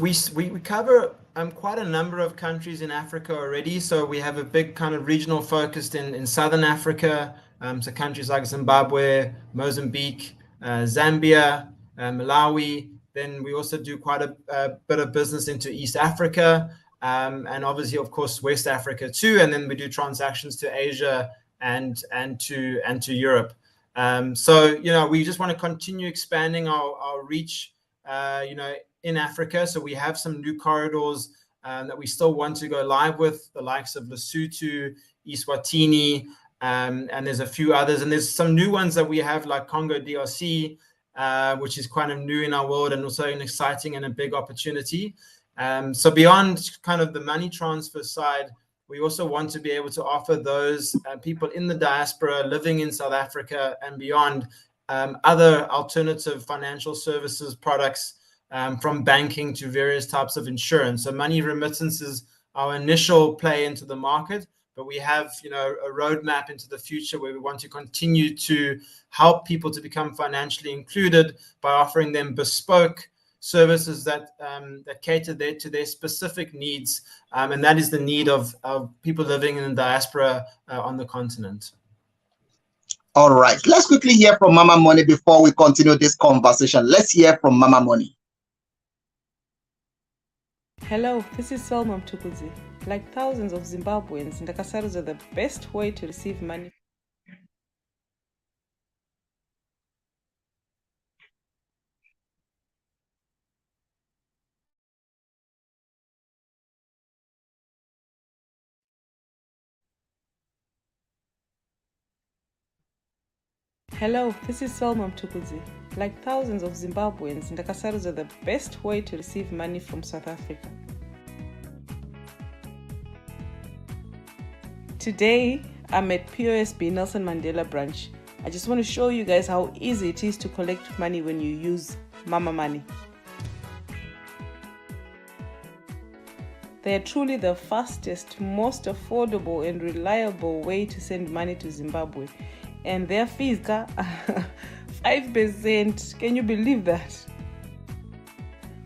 cover quite a number of countries in Africa already. So we have a big kind of regional focus in Southern Africa. So countries like Zimbabwe, Mozambique, Zambia, Malawi. Then we also do quite a bit of business into East Africa. and obviously, of course, West Africa too. And then we do transactions to Asia and to Europe. So we just want to continue expanding our reach, in Africa. So we have some new corridors that we still want to go live with, the likes of Lesotho, Eswatini, and there's a few others. And there's some new ones that we have, like Congo DRC, which is kind of new in our world and also an exciting and a big opportunity. So beyond kind of the money transfer side, we also want to be able to offer those people in the diaspora living in South Africa and beyond other alternative financial services products, from banking to various types of insurance. So money remittance is our initial play into the market, but we have a roadmap into the future where we want to continue to help people to become financially included by offering them bespoke services that cater to their specific needs, and that is the need of people living in the diaspora on the continent. All right, let's quickly hear from Mama Money before we continue this conversation. Let's hear from Mama Money. Hello, this is Selma Mtukuzi. Like thousands of Zimbabweans, Ndakasaros are the best way to receive money. Hello, this is Selma Mtukuzi. Like thousands of Zimbabweans, Ndakasaros are the best way to receive money from South Africa. Today, I'm at POSB Nelson Mandela branch. I just want to show you guys how easy it is to collect money when you use Mama Money. They are truly the fastest, most affordable and reliable way to send money to Zimbabwe. And their fees, 5%. Can you believe that?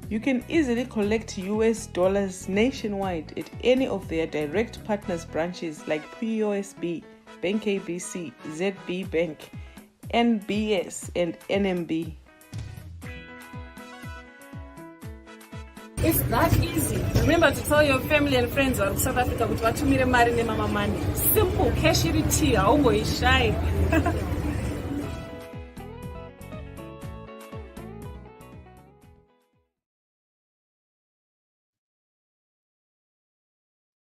You can easily collect US dollars nationwide at any of their direct partners branches like POSB, Bank ABC, ZB Bank, NBS, and NMB. It's that easy. Remember to tell your family and friends of South Africa kuti vatumire mari neMama Money. Simple, cash iri tea, haumboishai.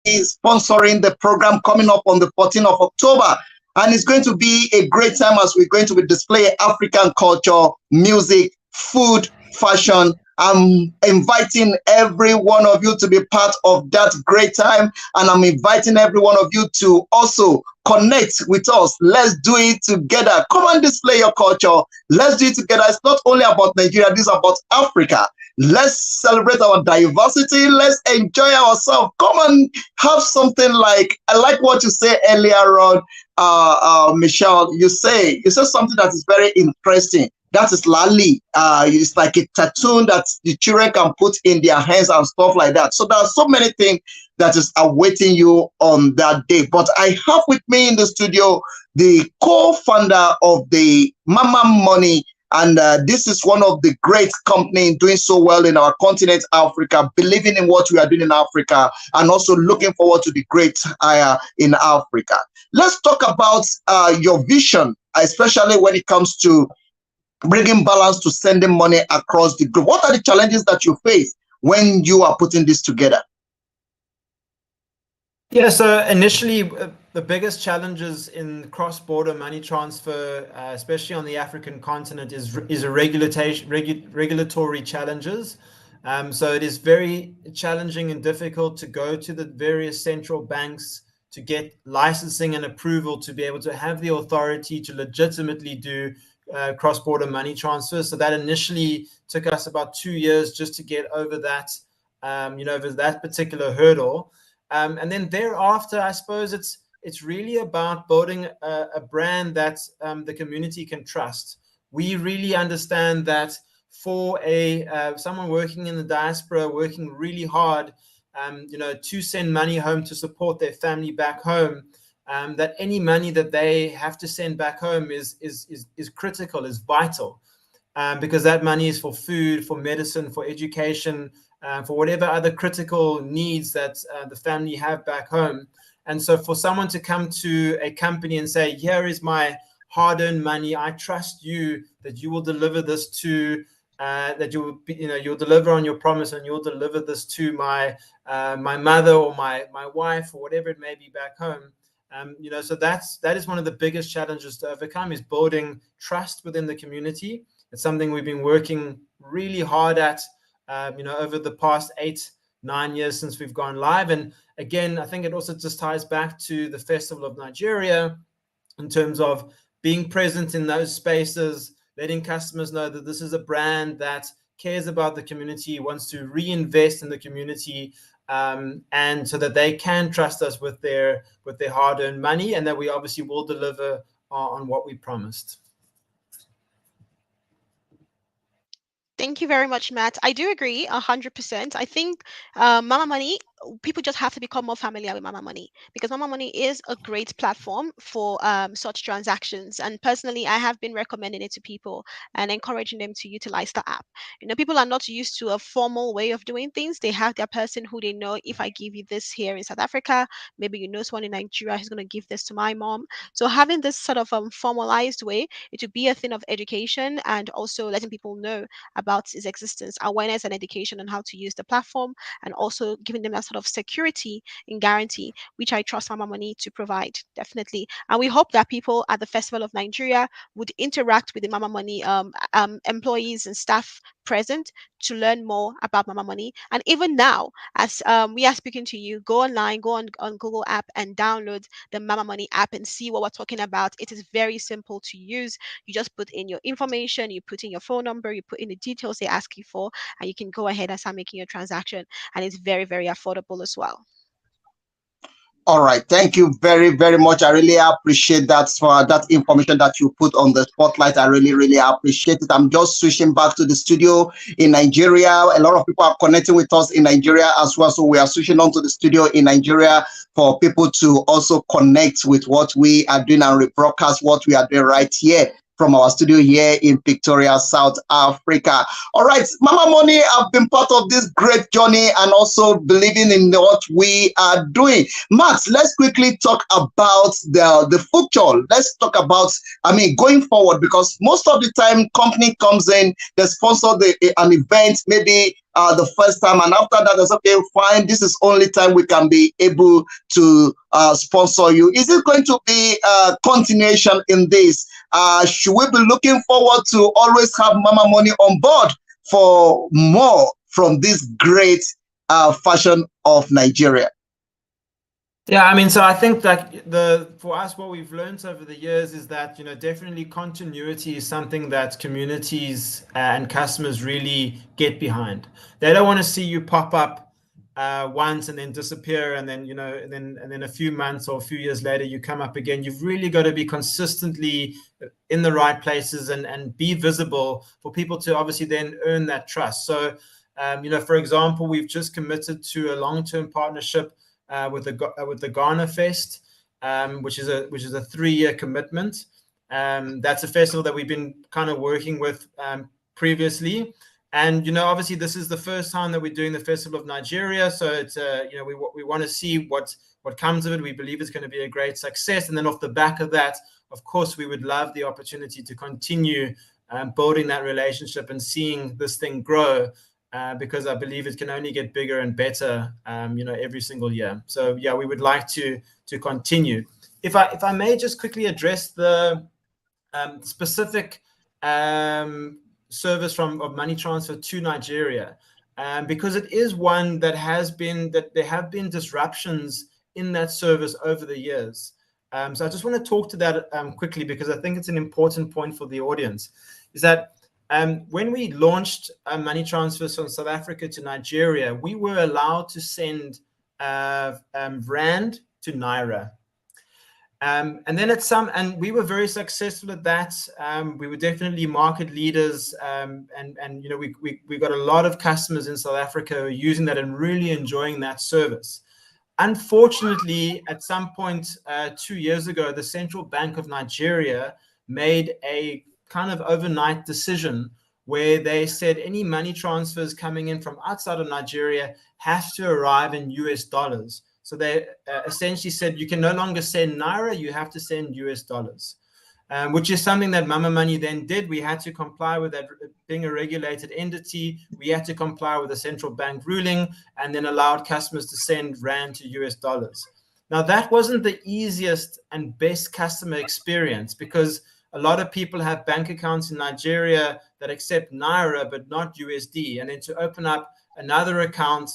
Is sponsoring the program coming up on the 14th of October. And it's going to be a great time as we're going to be displaying African culture, music, food, fashion. I'm inviting every one of you to be part of that great time. And I'm inviting every one of you to also connect with us. Let's do it together. Come and display your culture. Let's do it together. It's not only about Nigeria, this is about Africa. Let's celebrate our diversity. Let's enjoy ourselves. Come and have something like, I like what you say earlier on, Michelle. You said something that is very interesting. That is Lali. It's like a tattoo that the children can put in their hands and stuff like that. So there are so many things that is awaiting you on that day. But I have with me in the studio the co-founder of the Mama Money. And this is one of the great companies doing so well in our continent, Africa, believing in what we are doing in Africa, and also looking forward to the great hire in Africa. Let's talk about your vision, especially when it comes to bringing balance to sending money across the globe. What are the challenges that you face when you are putting this together? Yeah, so initially, the biggest challenges in cross-border money transfer, especially on the African continent, is regulatory challenges. So it is very challenging and difficult to go to the various central banks to get licensing and approval to be able to have the authority to legitimately do cross-border money transfers. So that initially took us about 2 years just to get over that, over that particular hurdle. And then thereafter, I suppose it's really about building a brand that the community can trust. We really understand that for someone working in the diaspora, working really hard, to send money home to support their family back home, that any money that they have to send back home is critical, is vital. because that money is for food, for medicine, for education, for whatever other critical needs that the family have back home. And so for someone to come to a company and say, here is my hard-earned money, I trust you that you will deliver this to that you'll deliver on your promise, and you'll deliver this to my mother or my wife or whatever it may be back home. So that is one of the biggest challenges to overcome, is building trust within the community. It's something we've been working really hard at, over the past 8-9 years since we've gone live. And again, I think it also just ties back to the Festival of Nigeria in terms of being present in those spaces, letting customers know that this is a brand that cares about the community, wants to reinvest in the community, and so that they can trust us with their hard-earned money, and that we obviously will deliver on what we promised. Thank you very much, Matt. I do agree 100%. I think Mama Money, people just have to become more familiar with Mama Money, because Mama Money is a great platform for such transactions. And personally, I have been recommending it to people and encouraging them to utilize the app. People are not used to a formal way of doing things. They have their person who they know. If I give you this here in South Africa, maybe you know someone in Nigeria who's going to give this to my mom. So having this sort of formalized way, it would be a thing of education, and also letting people know about its existence, awareness and education on how to use the platform, and also giving them that sort of security and guarantee, which I trust Mama Money to provide, definitely. And we hope that people at the Festival of Nigeria would interact with the Mama Money employees and staff present to learn more about Mama Money. And even now, as we are speaking to you, go online, go on Google app and download the Mama Money app and see what we're talking about. It is very simple to use. You just put in your information, you put in your phone number, you put in the details they ask you for, and you can go ahead and start making your transaction. And it's very, very affordable as well. All right, thank you very, very much. I really appreciate that for that information that you put on the spotlight. I really, really appreciate it. I'm just switching back to the studio in Nigeria. A lot of people are connecting with us in Nigeria as well, so we are switching on to the studio in Nigeria for people to also connect with what we are doing and rebroadcast what we are doing right here from our studio here in Pretoria, South Africa. All right, Mama Money have been part of this great journey and also believing in what we are doing. Max, let's quickly talk about the future. Let's talk about, going forward, because most of the time company comes in, they sponsor an event, maybe the first time, and after that, it's okay, fine, this is only time we can be able to sponsor you. Is it going to be a continuation in this? Should we be looking forward to always have Mama Money on board for more from this great fashion of Nigeria? Yeah, so I think that for us, what we've learned over the years is that, definitely continuity is something that communities and customers really get behind. They don't want to see you pop up once and then disappear, and then, and then a few months or a few years later, you come up again. You've really got to be consistently in the right places and be visible for people to obviously then earn that trust. So, for example, we've just committed to a long-term partnership with the Ghana Fest, which is a 3-year commitment. That's a festival that we've been kind of working with previously, and obviously this is the first time that we're doing the Festival of Nigeria. So it's we want to see what comes of it. We believe it's going to be a great success, and then off the back of that, of course, we would love the opportunity to continue building that relationship and seeing this thing grow. Because I believe it can only get bigger and better, every single year. So yeah, we would like to continue. If I may just quickly address the specific service of money transfer to Nigeria, because it is one that there have been disruptions in that service over the years. So I just want to talk to that quickly, because I think it's an important point for the audience. Is that when we launched money transfers from South Africa to Nigeria, we were allowed to send Rand to Naira. And then and we were very successful at that. We were definitely market leaders, and we got a lot of customers in South Africa who are using that and really enjoying that service. Unfortunately, at some point 2 years ago, the Central Bank of Nigeria made a kind of overnight decision where they said any money transfers coming in from outside of Nigeria have to arrive in US dollars. So they essentially said you can no longer send Naira, you have to send US dollars. Which is something that Mama Money then did. We had to comply with that being a regulated entity. We had to comply with the central bank ruling and then allowed customers to send Rand to US dollars. Now, that wasn't the easiest and best customer experience because a lot of people have bank accounts in Nigeria that accept Naira but not USD. And then to open up another account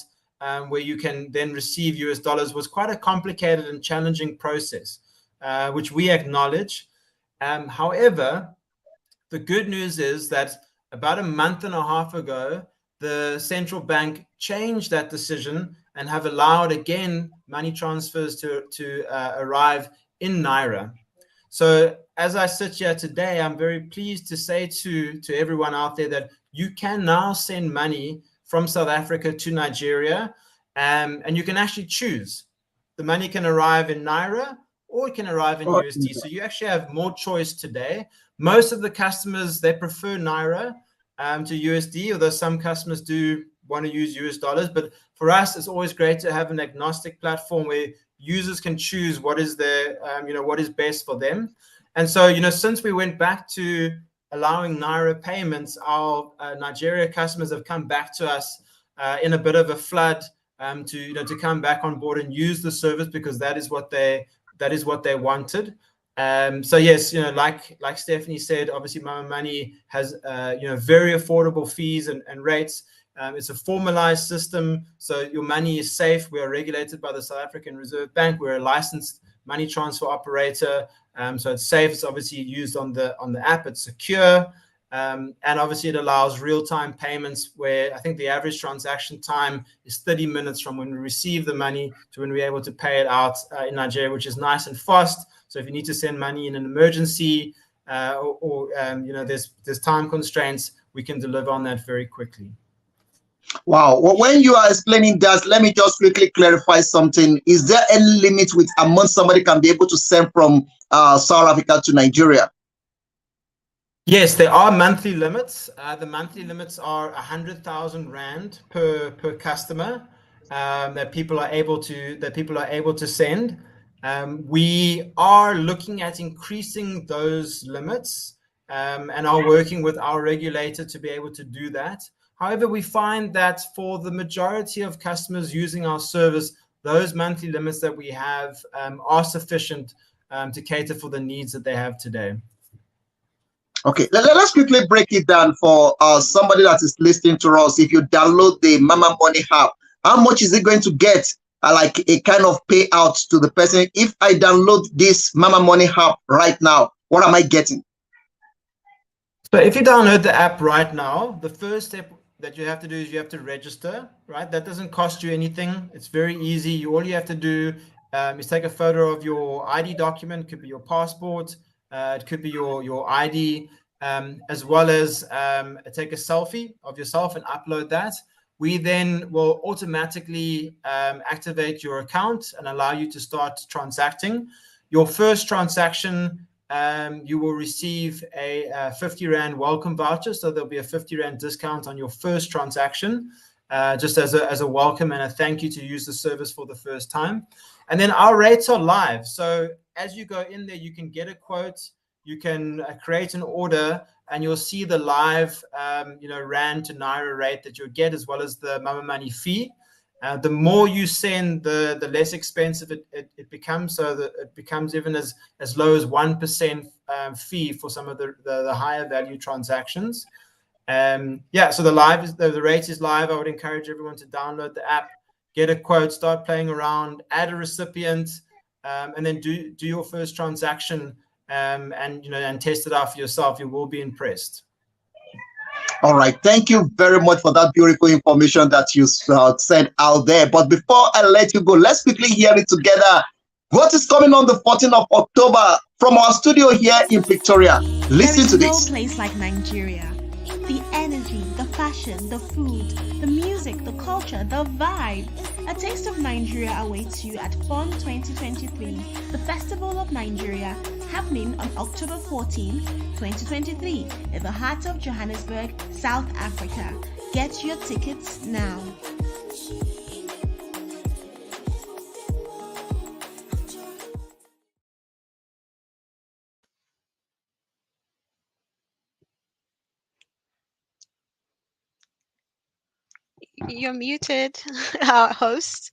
where you can then receive US dollars was quite a complicated and challenging process, which we acknowledge. However, the good news is that about a month and a half ago, the central bank changed that decision and have allowed again money transfers to arrive in Naira. So as I sit here today, I'm very pleased to say to everyone out there that you can now send money from South Africa to Nigeria, and you can actually choose. The money can arrive in Naira or it can arrive in USD. So you actually have more choice today. Most of the customers, they prefer Naira to USD, although some customers do want to use US dollars. But for us, it's always great to have an agnostic platform where users can choose what is their, what is best for them. And so, since we went back to allowing Naira payments, our Nigeria customers have come back to us in a bit of a flood to come back on board and use the service because that is what they wanted. So yes, like Stephanie said, obviously Mama Money has very affordable fees and rates. It's a formalized system, so your money is safe. We are regulated by the South African Reserve Bank. We're a licensed money transfer operator, so it's safe. It's obviously used on the app. It's secure, and obviously it allows real-time payments where I think the average transaction time is 30 minutes from when we receive the money to when we're able to pay it out in Nigeria, which is nice and fast. So if you need to send money in an emergency or there's time constraints, we can deliver on that very quickly. Wow. Well, when you are explaining that, let me just quickly clarify something. Is there any limit with amount somebody can be able to send from South Africa to Nigeria? Yes, there are monthly limits. The monthly limits are 100,000 Rand per customer that people are able to send. We are looking at increasing those limits and are working with our regulator to be able to do that. However, we find that for the majority of customers using our service, those monthly limits that we have are sufficient to cater for the needs that they have today. Okay, let's quickly break it down for somebody that is listening to us. If you download the Mama Money app, how much is it going to get? Like a kind of payout to the person. If I download this Mama Money app right now, what am I getting? So if you download the app right now, the first step that you have to do is you have to register, right? That doesn't cost you anything. It's very easy. All you have to do is take a photo of your ID document. It could be your passport. It could be your ID, as well as take a selfie of yourself and upload that. We then will automatically activate your account and allow you to start transacting. Your first transaction, you will receive a 50 Rand welcome voucher. So there'll be a 50 Rand discount on your first transaction, just as a welcome and a thank you to use the service for the first time. And then our rates are live. So as you go in there, you can get a quote, you can create an order, and you'll see the live, Rand to Naira rate that you'll get, as well as the Mama Money fee. The more you send, the less expensive it becomes. So that it becomes even as low as 1% fee for some of the higher value transactions. So the rate is live. I would encourage everyone to download the app, get a quote, start playing around, add a recipient, and then do your first transaction, and test it out for yourself. You will be impressed. All right, thank you very much for that beautiful information that you sent out there. But before I let you go, let's quickly hear it together. What is coming on the 14th of October from our studio here in Victoria? Listen to this. There is no place like Nigeria. The energy, the fashion, the food, the music, the culture, the vibe. A taste of Nigeria awaits you at FUN 2023, the Festival of Nigeria, happening on October 14, 2023, in the heart of Johannesburg, South Africa. Get your tickets now. You're muted, our host.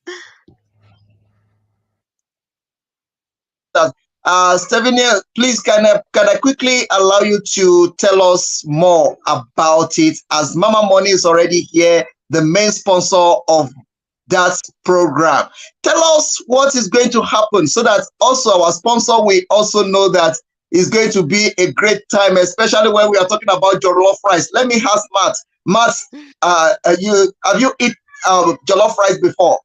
Stephanie, please can I quickly allow you to tell us more about it, as Mama Money is already here, the main sponsor of that program. Tell us what is going to happen so that also our sponsor will also know that it's going to be a great time, especially when we are talking about jollof rice. Let me ask Matt. Matt, you have you eaten jollof rice before?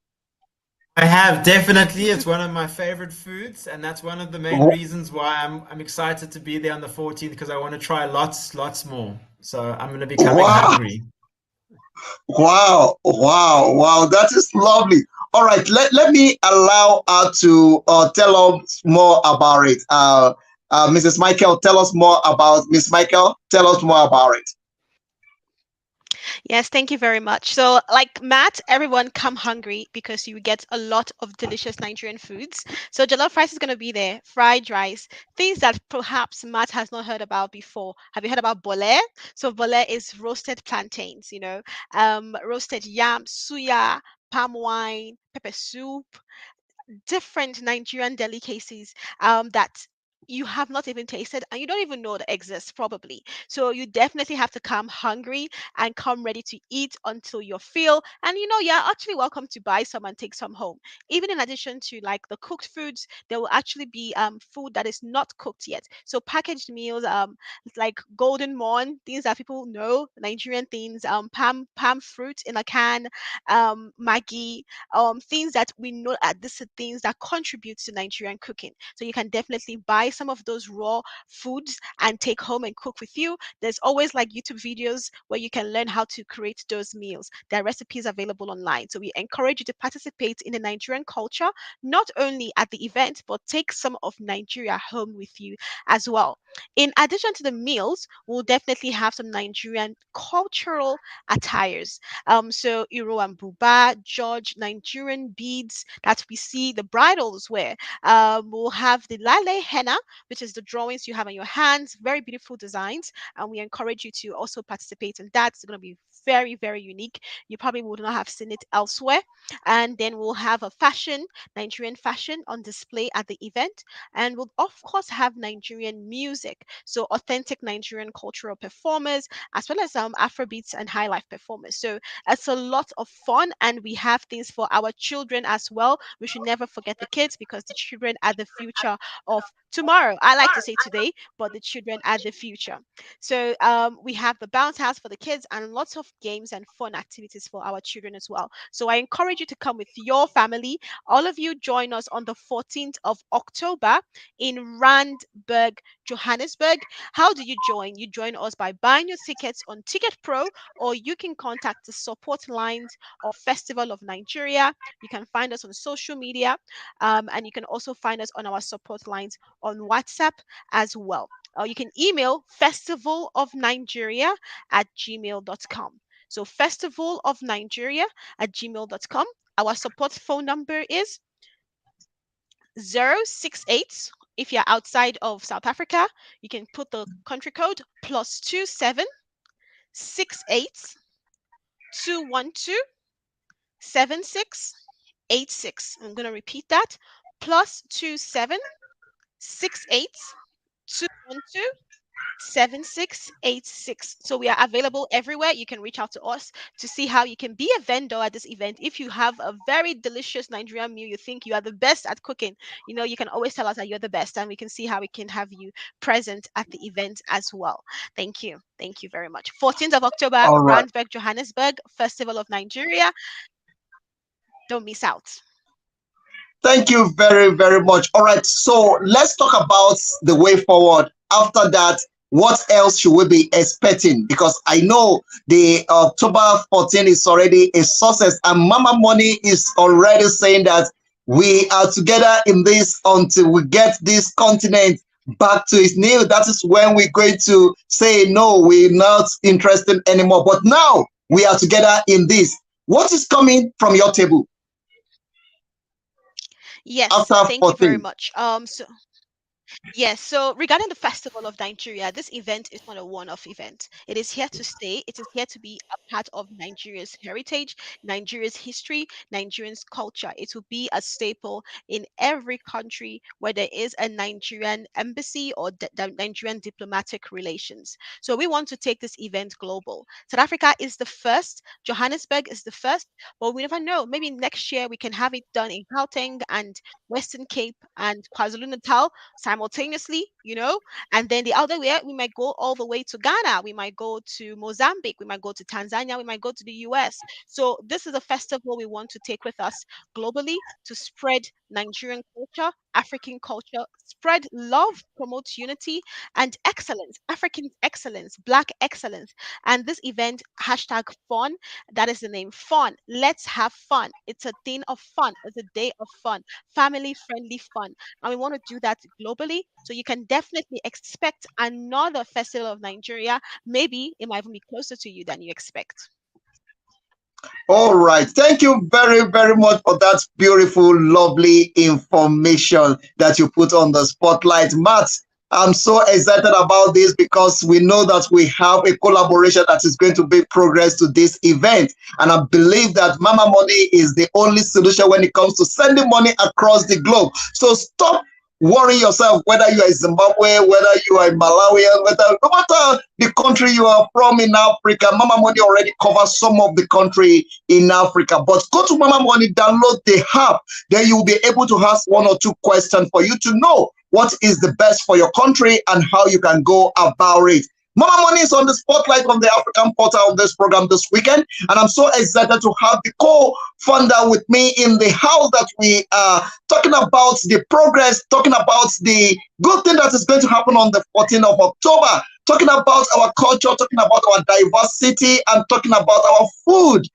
I have, definitely. It's one of my favorite foods, and that's one of the main reasons why I'm excited to be there on the 14th, because I want to try lots more. So I'm going to be coming hungry. Wow, that is lovely. All right, let me allow her to tell us more about it. Mrs. Michael, tell us more about Miss Michael. Tell us more about it. Yes, thank you very much. So, like Matt, everyone come hungry because you get a lot of delicious Nigerian foods. So, jollof rice is going to be there, fried rice, things that perhaps Matt has not heard about before. Have you heard about bole? So, bole is roasted plantains, roasted yam, suya, palm wine, pepper soup, different Nigerian delicacies that you have not even tasted and you don't even know that exists probably. So you definitely have to come hungry and come ready to eat until you're full. And you're actually welcome to buy some and take some home. Even in addition to like the cooked foods, there will actually be food that is not cooked yet. So packaged meals, like golden morn, things that people know, Nigerian things, palm fruit in a can, Maggie, things that we know at this are things that contribute to Nigerian cooking. So you can definitely buy some of those raw foods and take home and cook with you. There's always like YouTube videos where you can learn how to create those meals. There are recipes available online. So we encourage you to participate in the Nigerian culture, not only at the event, but take some of Nigeria home with you as well. In addition to the meals, we'll definitely have some Nigerian cultural attires. So Iro and Buba, George, Nigerian beads that we see the bridals wear. We'll have the Lale Henna, which is the drawings you have on your hands, very beautiful designs. And we encourage you to also participate in that. It's going to be very, very unique. You probably would not have seen it elsewhere. And then we'll have a Nigerian fashion on display at the event. And we'll, of course, have Nigerian music. So authentic Nigerian cultural performers, as well as Afrobeats and high life performers. So it's a lot of fun, and we have things for our children as well. We should never forget the kids, because the children are the future of tomorrow. I like to say today, but the children are the future. So we have the bounce house for the kids and lots of games and fun activities for our children as well. So I encourage you to come with your family. All of you join us on the 14th of October in Randburg, Johannesburg. How do you join? You join us by buying your tickets on Ticket Pro, or you can contact the support lines of Festival of Nigeria. You can find us on social media, and you can also find us on our support lines on WhatsApp as well. Or you can email festivalofnigeria@gmail.com. So festivalofnigeria@gmail.com. Our support phone number is 068. If you're outside of South Africa, you can put the country code +27 68 212 7686. I'm going to repeat that. +27 68 212 7686. So we are available everywhere. You can reach out to us to see how you can be a vendor at this event. If you have a very delicious Nigerian meal, you think you are the best at cooking, you can always tell us that you're the best, and we can see how we can have you present at the event as well. Thank you. Thank you very much. 14th of October, All right. Randburg, Johannesburg, Festival of Nigeria. Don't miss out. Thank you very much. All right, so let's talk about the way forward after that What else should we be expecting? Because I know the October 14 is already a success, and Mama Money is already saying that we are together in this until we get this continent back to its new. That is when we're going to say, no, we're not interested anymore. But now we are together in this. What is coming from your table Yes, after thank you very 14? much. Yes, so regarding the Festival of Nigeria, this event is not a one-off event. It is here to stay. It is here to be a part of Nigeria's heritage, Nigeria's history, Nigerian's culture. It will be a staple in every country where there is a Nigerian embassy or the Nigerian diplomatic relations. So we want to take this event global. South Africa is the first, Johannesburg is the first, but we never know. Maybe next year we can have it done in Gauteng and Western Cape and KwaZulu-Natal simultaneously, and then the other way, we might go all the way to Ghana, we might go to Mozambique, we might go to Tanzania, we might go to the US. So this is a festival we want to take with us globally to spread Nigerian culture, African culture, spread love, promote unity and excellence, African excellence, Black excellence. And this event, hashtag fun, that is the name, fun. Let's have fun. It's a thing of fun. It's a day of fun, family friendly fun. And we want to do that globally. So you can definitely expect another Festival of Nigeria. Maybe it might even be closer to you than you expect. All right. Thank you very, very much for that beautiful, lovely information that you put on the spotlight. Matt, I'm so excited about this because we know that we have a collaboration that is going to bring progress to this event. And I believe that Mama Money is the only solution when it comes to sending money across the globe. So stop worrying yourself whether you are in Zimbabwe, whether you are in Malawi, no matter the country you are from in Africa. Mama Money already covers some of the country in Africa. But go to Mama Money, download the app, then you will be able to ask one or two questions for you to know what is the best for your country and how you can go about it. Mama Money is on the spotlight on the African portal of this program this weekend, and I'm so excited to have the co-founder with me in the house that we are talking about the progress, talking about the good thing that is going to happen on the 14th of October, talking about our culture, talking about our diversity, and talking about our food.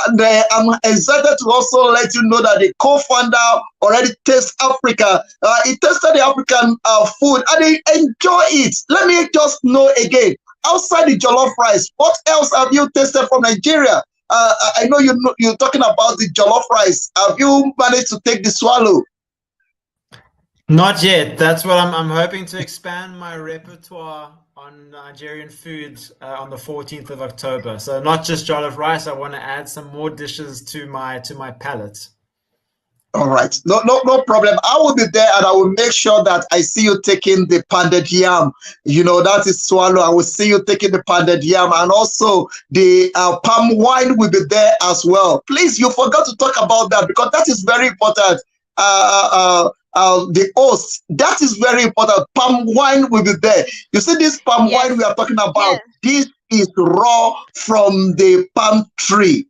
And I'm excited to also let you know that the co-founder already tastes Africa. He tasted the African food and he enjoyed it. Let me just know again, outside the jollof rice, what else have you tasted from Nigeria? I know you're talking about the jollof rice. Have you managed to take the swallow? Not yet. That's what I'm hoping to expand my repertoire on Nigerian food on the 14th of October. So not just jollof rice. I want to add some more dishes to my palate. All right, no problem. I will be there, and I will make sure that I see you taking the pounded yam. That is swallow. I will see you taking the pounded yam, and also the palm wine will be there as well. Please, you forgot to talk about that because that is very important. The host, that is very important. Palm wine will be there. You see this palm wine we are talking about? This is raw from the palm tree,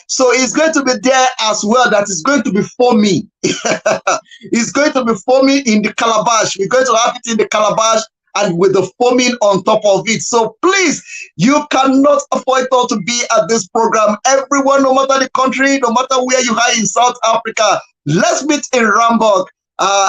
so it's going to be there as well. That is going to be foamy. It's going to be foamy in the calabash. We're going to have it in the calabash and with the foaming on top of it. So please, you cannot afford not to be at this program. Everyone, no matter the country, no matter where you are in South Africa, let's meet in Ramburg.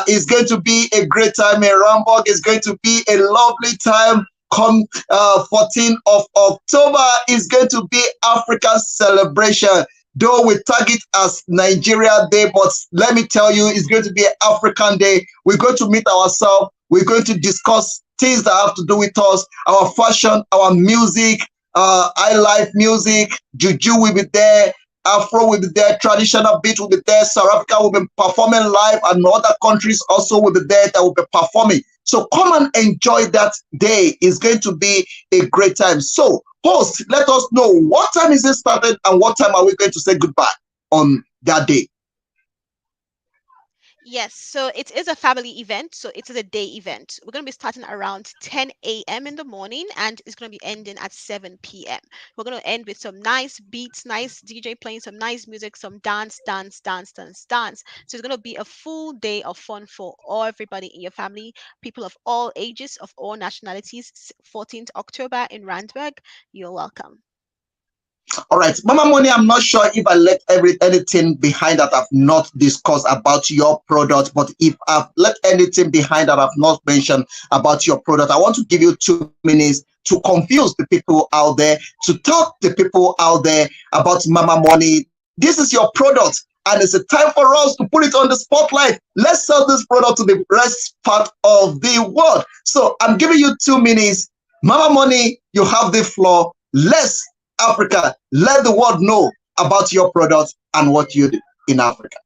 It's going to be a great time in Ramburg. It's going to be a lovely time. Come 14th of October is going to be African celebration. Though we tag it as Nigeria Day, but let me tell you, it's going to be an African Day. We're going to meet ourselves. We're going to discuss things that have to do with us, our fashion, our music, highlife music, juju will be there, Afro will be there, traditional beat will be there, South Africa will be performing live, and other countries also will be there that will be performing. So come and enjoy that day. It's going to be a great time. So, host, let us know what time is it started and what time are we going to say goodbye on that day? Yes, so it is a family event. So it is a day event. We're going to be starting around 10 a.m. in the morning and it's going to be ending at 7 p.m. We're going to end with some nice beats, nice DJ playing some nice music, some dance, dance, dance, dance, dance. So it's going to be a full day of fun for all everybody in your family, people of all ages, of all nationalities. 14th October in Randburg. You're welcome. All right, Mama Money, I'm not sure if I left anything behind that I've not discussed about your product, but if I've left anything behind that I've not mentioned about your product, I want to give you 2 minutes to confuse the people out there, to talk to people out there about Mama Money. This is your product, and it's a time for us to put it on the spotlight. Let's sell this product to the rest part of the world. So I'm giving you 2 minutes. Mama Money, you have the floor. Let's Africa, let the world know about your product and what you do in Africa.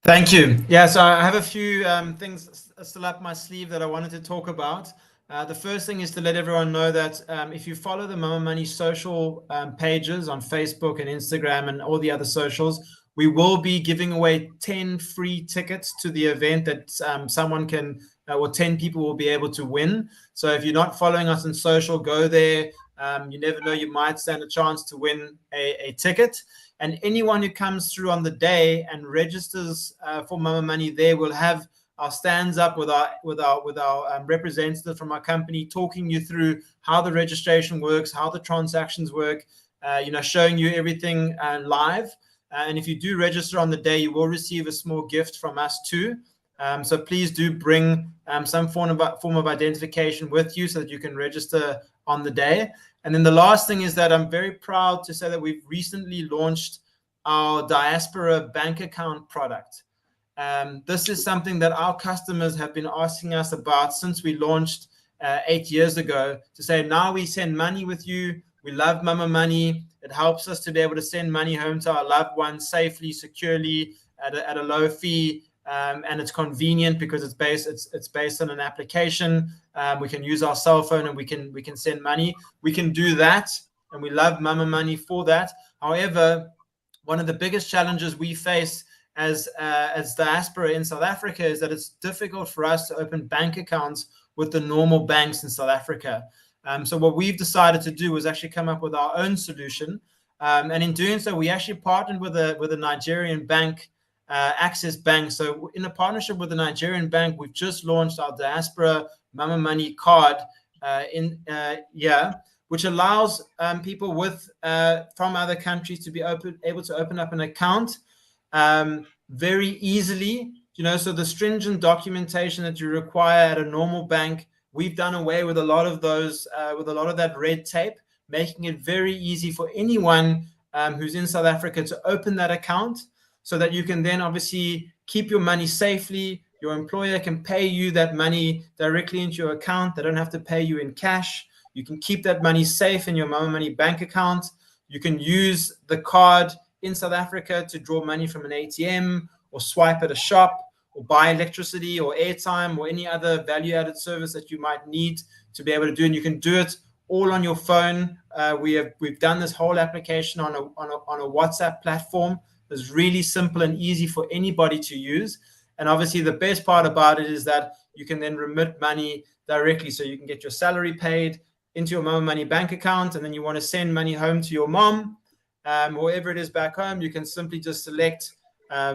Thank you. Yeah, so I have a few things still up my sleeve that I wanted to talk about. The first thing is to let everyone know that if you follow the Mama Money social pages on Facebook and Instagram and all the other socials, we will be giving away 10 free tickets to the event that someone can, or 10 people will be able to win. So if you're not following us on social, go there. You never know, you might stand a chance to win a ticket. And anyone who comes through on the day and registers for Mama Money there will have our stands up with our representative from our company, talking you through how the registration works, how the transactions work, showing you everything live. And if you do register on the day, you will receive a small gift from us too. So please do bring some form of identification with you so that you can register on the day. And then the last thing is that I'm very proud to say that we've recently launched our diaspora bank account product. This is something that our customers have been asking us about since we launched 8 years ago, to say, now we send money with you. We love Mama Money. It helps us to be able to send money home to our loved ones safely, securely, at a low fee. And it's convenient because it's based on an application. We can use our cell phone and we can send money. We can do that, and we love Mama Money for that. However, one of the biggest challenges we face as diaspora in South Africa is that it's difficult for us to open bank accounts with the normal banks in South Africa. So what we've decided to do is actually come up with our own solution. And in doing so, we actually partnered with a Nigerian bank, Access Bank. So in a partnership with the Nigerian bank, we've just launched our Diaspora Mama Money card which allows people from other countries to be able to open up an account very easily. So the stringent documentation that you require at a normal bank, we've done away with a lot of those, with a lot of that red tape, making it very easy for anyone who's in South Africa to open that account, so that you can then obviously keep your money safely. Your employer can pay you that money directly into your account. They don't have to pay you in cash. You can keep that money safe in your Mama Money bank account. You can use the card in South Africa to draw money from an ATM, or swipe at a shop, or buy electricity or airtime or any other value-added service that you might need to be able to do. And you can do it all on your phone. We've done this whole application on a WhatsApp platform. It's really simple and easy for anybody to use. And obviously the best part about it is that you can then remit money directly. So you can get your salary paid into your Mama Money bank account, and then you want to send money home to your mom, wherever it is back home, you can simply just select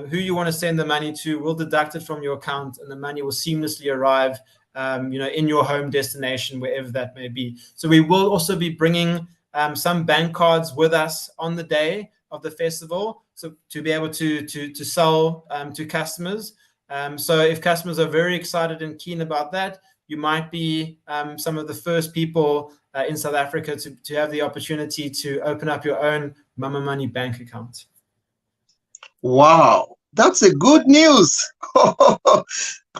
who you want to send the money to. We'll deduct it from your account, and the money will seamlessly arrive in your home destination, wherever that may be. So we will also be bringing some bank cards with us on the day of the festival, so to be able to sell to customers. So if customers are very excited and keen about that, you might be some of the first people in South Africa to have the opportunity to open up your own Mama Money bank account. Wow, that's a good news.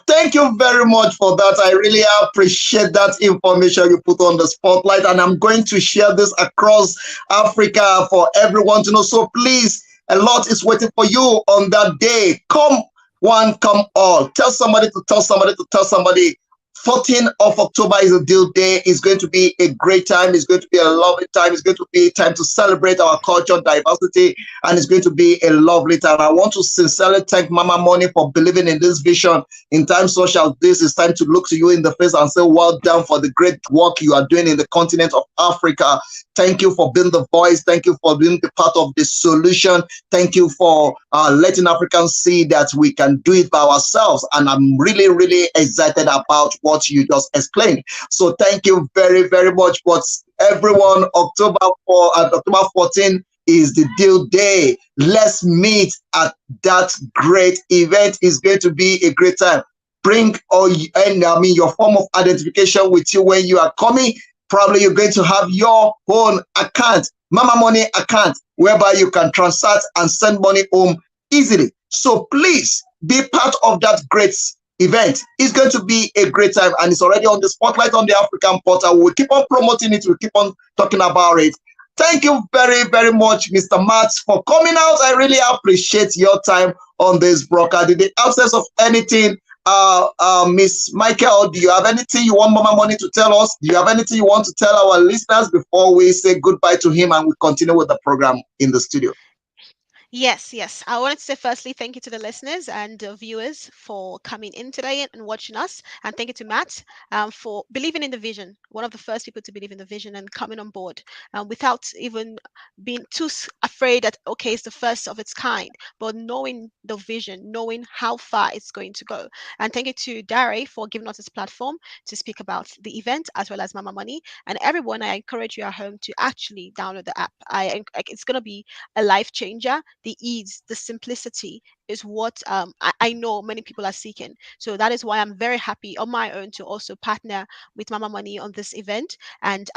Thank you very much for that. I really appreciate that information you put on the spotlight, and I'm going to share this across Africa for everyone to know. So please, a lot is waiting for you on that day. Come one, come all. Tell somebody to tell somebody to tell somebody. 14th of October is a deal day. It's going to be a great time. It's going to be a lovely time. It's going to be a time to celebrate our culture, diversity, and it's going to be a lovely time. I want to sincerely thank Mama Money for believing in this vision. In times such as this, it's time to look to you in the face and say, well done for the great work you are doing in the continent of Africa. Thank you for being the voice. Thank you for being the part of the solution. Thank you for letting Africans see that we can do it by ourselves. And I'm really, really excited about what you just explained. So thank you very, very much. But everyone, October 14 is the deal day. Let's meet at that great event. It's going to be a great time. Bring your form of identification with you when you are coming. Probably you're going to have your own account, Mama Money account, whereby you can transact and send money home easily. So please be part of that great event. It's going to be a great time, and it's already on the spotlight on the African portal. We'll keep on promoting it. We'll keep on talking about it. Thank you very, very much, Mr. Matt, for coming out. I really appreciate your time on this broadcast. In the absence of anything, Miss Michael, do you have anything you want Mama Money to tell us? Do you have anything you want to tell our listeners before we say goodbye to him and we continue with the program in the studio? Yes. I wanted to say firstly, thank you to the listeners and the viewers for coming in today and watching us. And thank you to Matt for believing in the vision, one of the first people to believe in the vision and coming on board without even being too afraid that, okay, it's the first of its kind, but knowing the vision, knowing how far it's going to go. And thank you to Dare for giving us this platform to speak about the event as well as Mama Money. And everyone, I encourage you at home to actually download the app. It's going to be a life changer. The ease, the simplicity is what I know many people are seeking. So that is why I'm very happy on my own to also partner with Mama Money on this event and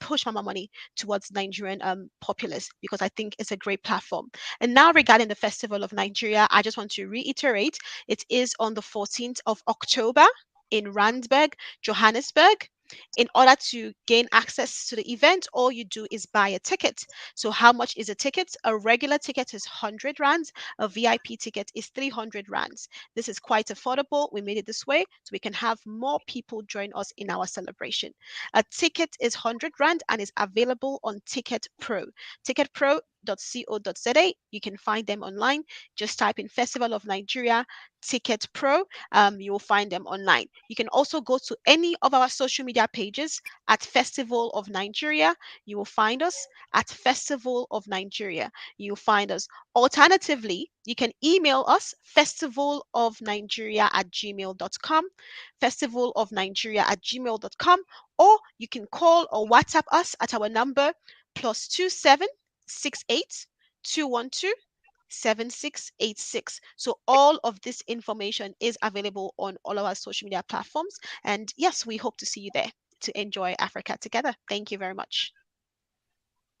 push Mama Money towards Nigerian populace, because I think it's a great platform. And now regarding the Festival of Nigeria, I just want to reiterate, it is on the 14th of October in Randburg, Johannesburg. In order to gain access to the event, all you do is buy a ticket. So how much is a ticket? A regular ticket is 100 rands. A VIP ticket is 300 rands. This is quite affordable. We made it this way so we can have more people join us in our celebration. A ticket is 100 rand and is available on Ticket Pro. Ticketpro.co.za. You can find them online. Just type in Festival of Nigeria Ticket Pro. You will find them online. You can also go to any of our social media pages at Festival of Nigeria. You will find us at Festival of Nigeria. You'll find us. Alternatively, you can email us festivalofnigeria@gmail.com, festivalofnigeria@gmail.com, or you can call or WhatsApp us at our number +27 68 212 7686. So all of this information is available on all of our social media platforms. And yes, we hope to see you there to enjoy Africa together. Thank you very much.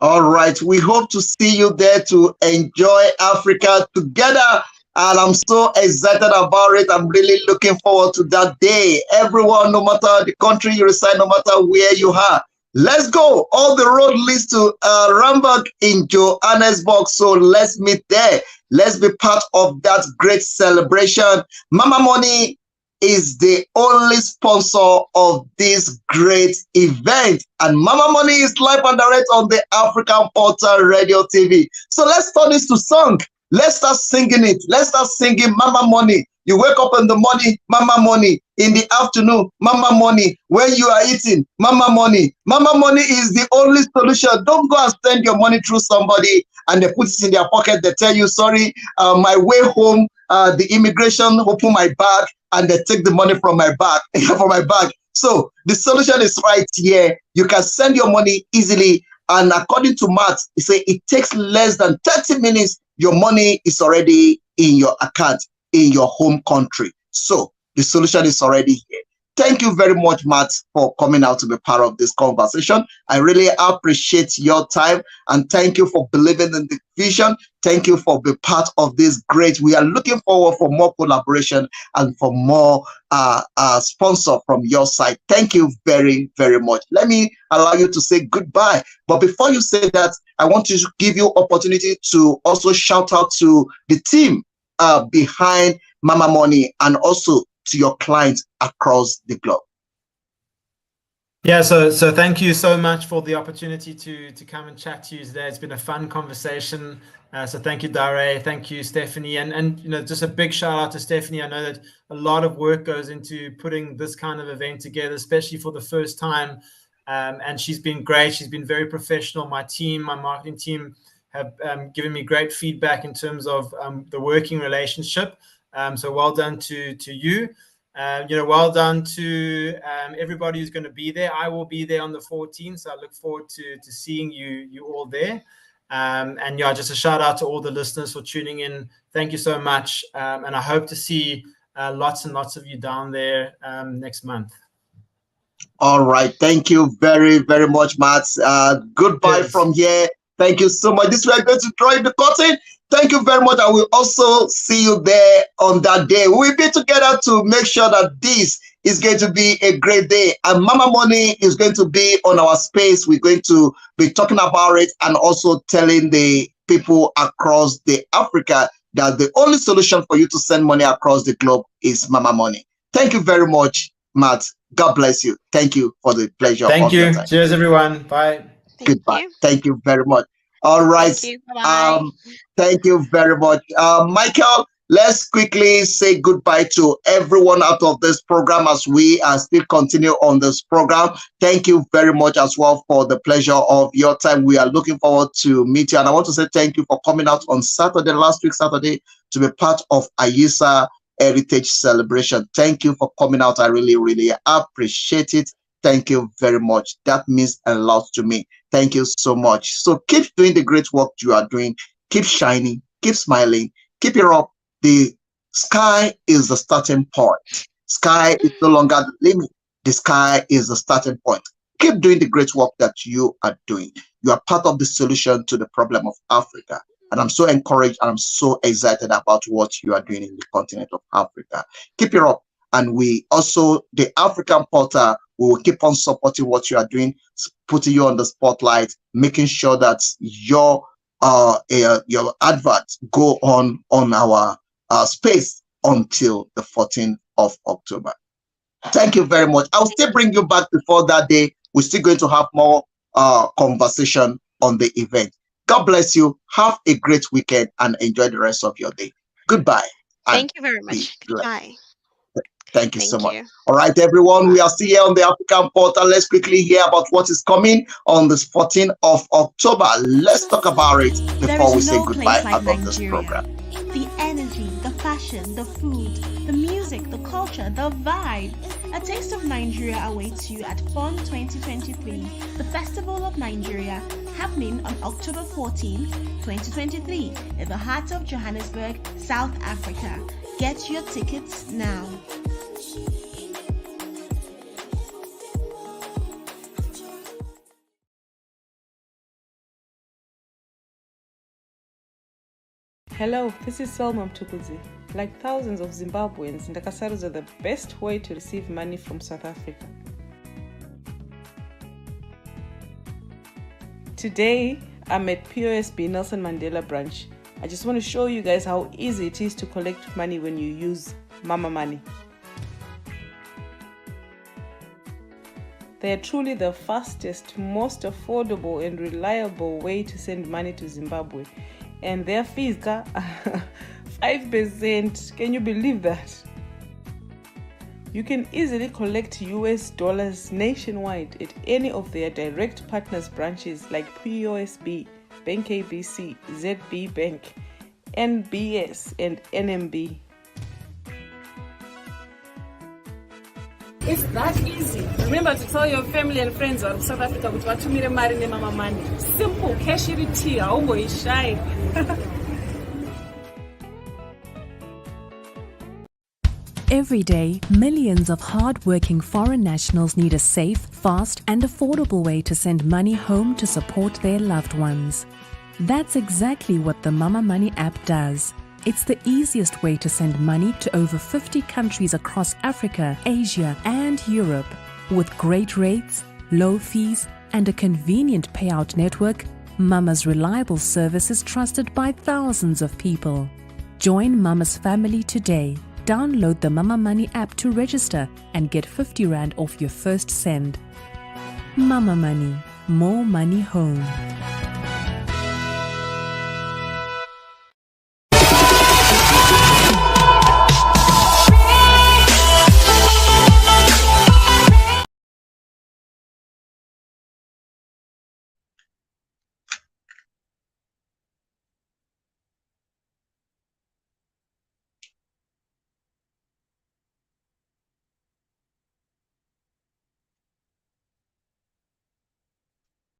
All right. We hope to see you there to enjoy Africa together. And I'm so excited about it. I'm really looking forward to that day. Everyone, no matter the country you reside, no matter where you are, let's go. All the road leads to Randburg in Johannesburg. So let's meet there. Let's be part of that great celebration. Mama Money is the only sponsor of this great event. And Mama Money is live and direct on the African Portal Radio TV. So let's turn this to song. Let's start singing it. Let's start singing Mama Money. You wake up in the morning, Mama Money. In the afternoon, Mama Money. When you are eating, Mama Money. Mama Money is the only solution. Don't go and spend your money through somebody and they put it in their pocket. They tell you, sorry, my way home, the immigration open my bag and they take the money from my bag. So the solution is right here. You can send your money easily. And according to Matt, he said it takes less than 30 minutes. Your money is already in your account in your home country. So the solution is already here. Thank you very much, Matt, for coming out to be part of this conversation. I really appreciate your time and thank you for believing in the vision. Thank you for being part of this great. We are looking forward for more collaboration and for more sponsor from your side. Thank you very, very much. Let me allow you to say goodbye. But before you say that, I want to give you opportunity to also shout out to the team behind Mama Money and also to your clients across the globe. Yeah, so thank you so much for the opportunity to come and chat to you today. It's been a fun conversation. So thank you, Dare. Thank you, Stephanie. And just a big shout out to Stephanie. I know that a lot of work goes into putting this kind of event together, especially for the first time. And she's been great. She's been very professional. My team, my marketing team, have given me great feedback in terms of the working relationship. So well done to you. Well done to everybody who's going to be there. I will be there on the 14th, so I look forward to seeing you all there. And just a shout out to all the listeners for tuning in. Thank you so much, and I hope to see lots and lots of you down there next month. All right. Thank you very, very much, Matt. Goodbye Cheers. from here. Thank you so much. This way, I'm going to draw the curtain. Thank you very much. I will also see you there on that day. We'll be together to make sure that this is going to be a great day. And Mama Money is going to be on our space. We're going to be talking about it and also telling the people across the Africa that the only solution for you to send money across the globe is Mama Money. Thank you very much, Matt. God bless you. Thank you for the pleasure. Thank you. Your time. Cheers, everyone. Bye. Goodbye. Thank you very much. All right. Thank you. Bye. Thank you very much. Michael, let's quickly say goodbye to everyone out of this program as we still continue on this program. Thank you very much as well for the pleasure of your time. We are looking forward to meet you. And I want to say thank you for coming out on Saturday, last week, Saturday, to be part of Ayisa Heritage Celebration. Thank you for coming out. I really, really appreciate it. Thank you very much. That means a lot to me. Thank you so much. So keep doing the great work you are doing. Keep shining. Keep smiling. Keep it up. The sky is the starting point. Sky is no longer the limit. The sky is the starting point. Keep doing the great work that you are doing. You are part of the solution to the problem of Africa. And I'm so encouraged and I'm so excited about what you are doing in the continent of Africa. Keep it up. And we also, the African Portal, we will keep on supporting what you are doing, putting you on the spotlight, making sure that your adverts go on our space until the 14th of October. Thank you very much. I'll still bring you back before that day. We're still going to have more conversation on the event. God bless you. Have a great weekend and enjoy the rest of your day. Goodbye. Thank you very much. Goodbye. Thank you so much. All right, everyone. We are still here on the African Portal. Let's quickly hear about what is coming on this 14th of October. Let's talk about it before we say goodbye out of this program. The energy, the fashion, the food, the music, the culture, the vibe. A taste of Nigeria awaits you at FUN 2023, the Festival of Nigeria, happening on October 14, 2023, in the heart of Johannesburg, South Africa. Get your tickets now. Hello, this is Selma Mtukuzi. Like thousands of Zimbabweans, Ndakasaros are the best way to receive money from South Africa. Today, I'm at POSB Nelson Mandela branch. I just want to show you guys how easy it is to collect money when you use Mama Money. They are truly the fastest, most affordable and reliable way to send money to Zimbabwe. And their fees are 5%. Can you believe that? You can easily collect US dollars nationwide at any of their direct partners branches like POSB, Bank ABC, ZB Bank, NBS, and NMB. It's that easy. Remember to tell your family and friends of South Africa with watumire mari ne Mama Money. Simple, cash it here, almost shy. Every day, millions of hard-working foreign nationals need a safe, fast, and affordable way to send money home to support their loved ones. That's exactly what the Mama Money app does. It's the easiest way to send money to over 50 countries across Africa, Asia, and Europe. With great rates, low fees, and a convenient payout network, Mama's reliable service is trusted by thousands of people. Join Mama's family today. Download the Mama Money app to register and get 50 Rand off your first send. Mama Money, more money home.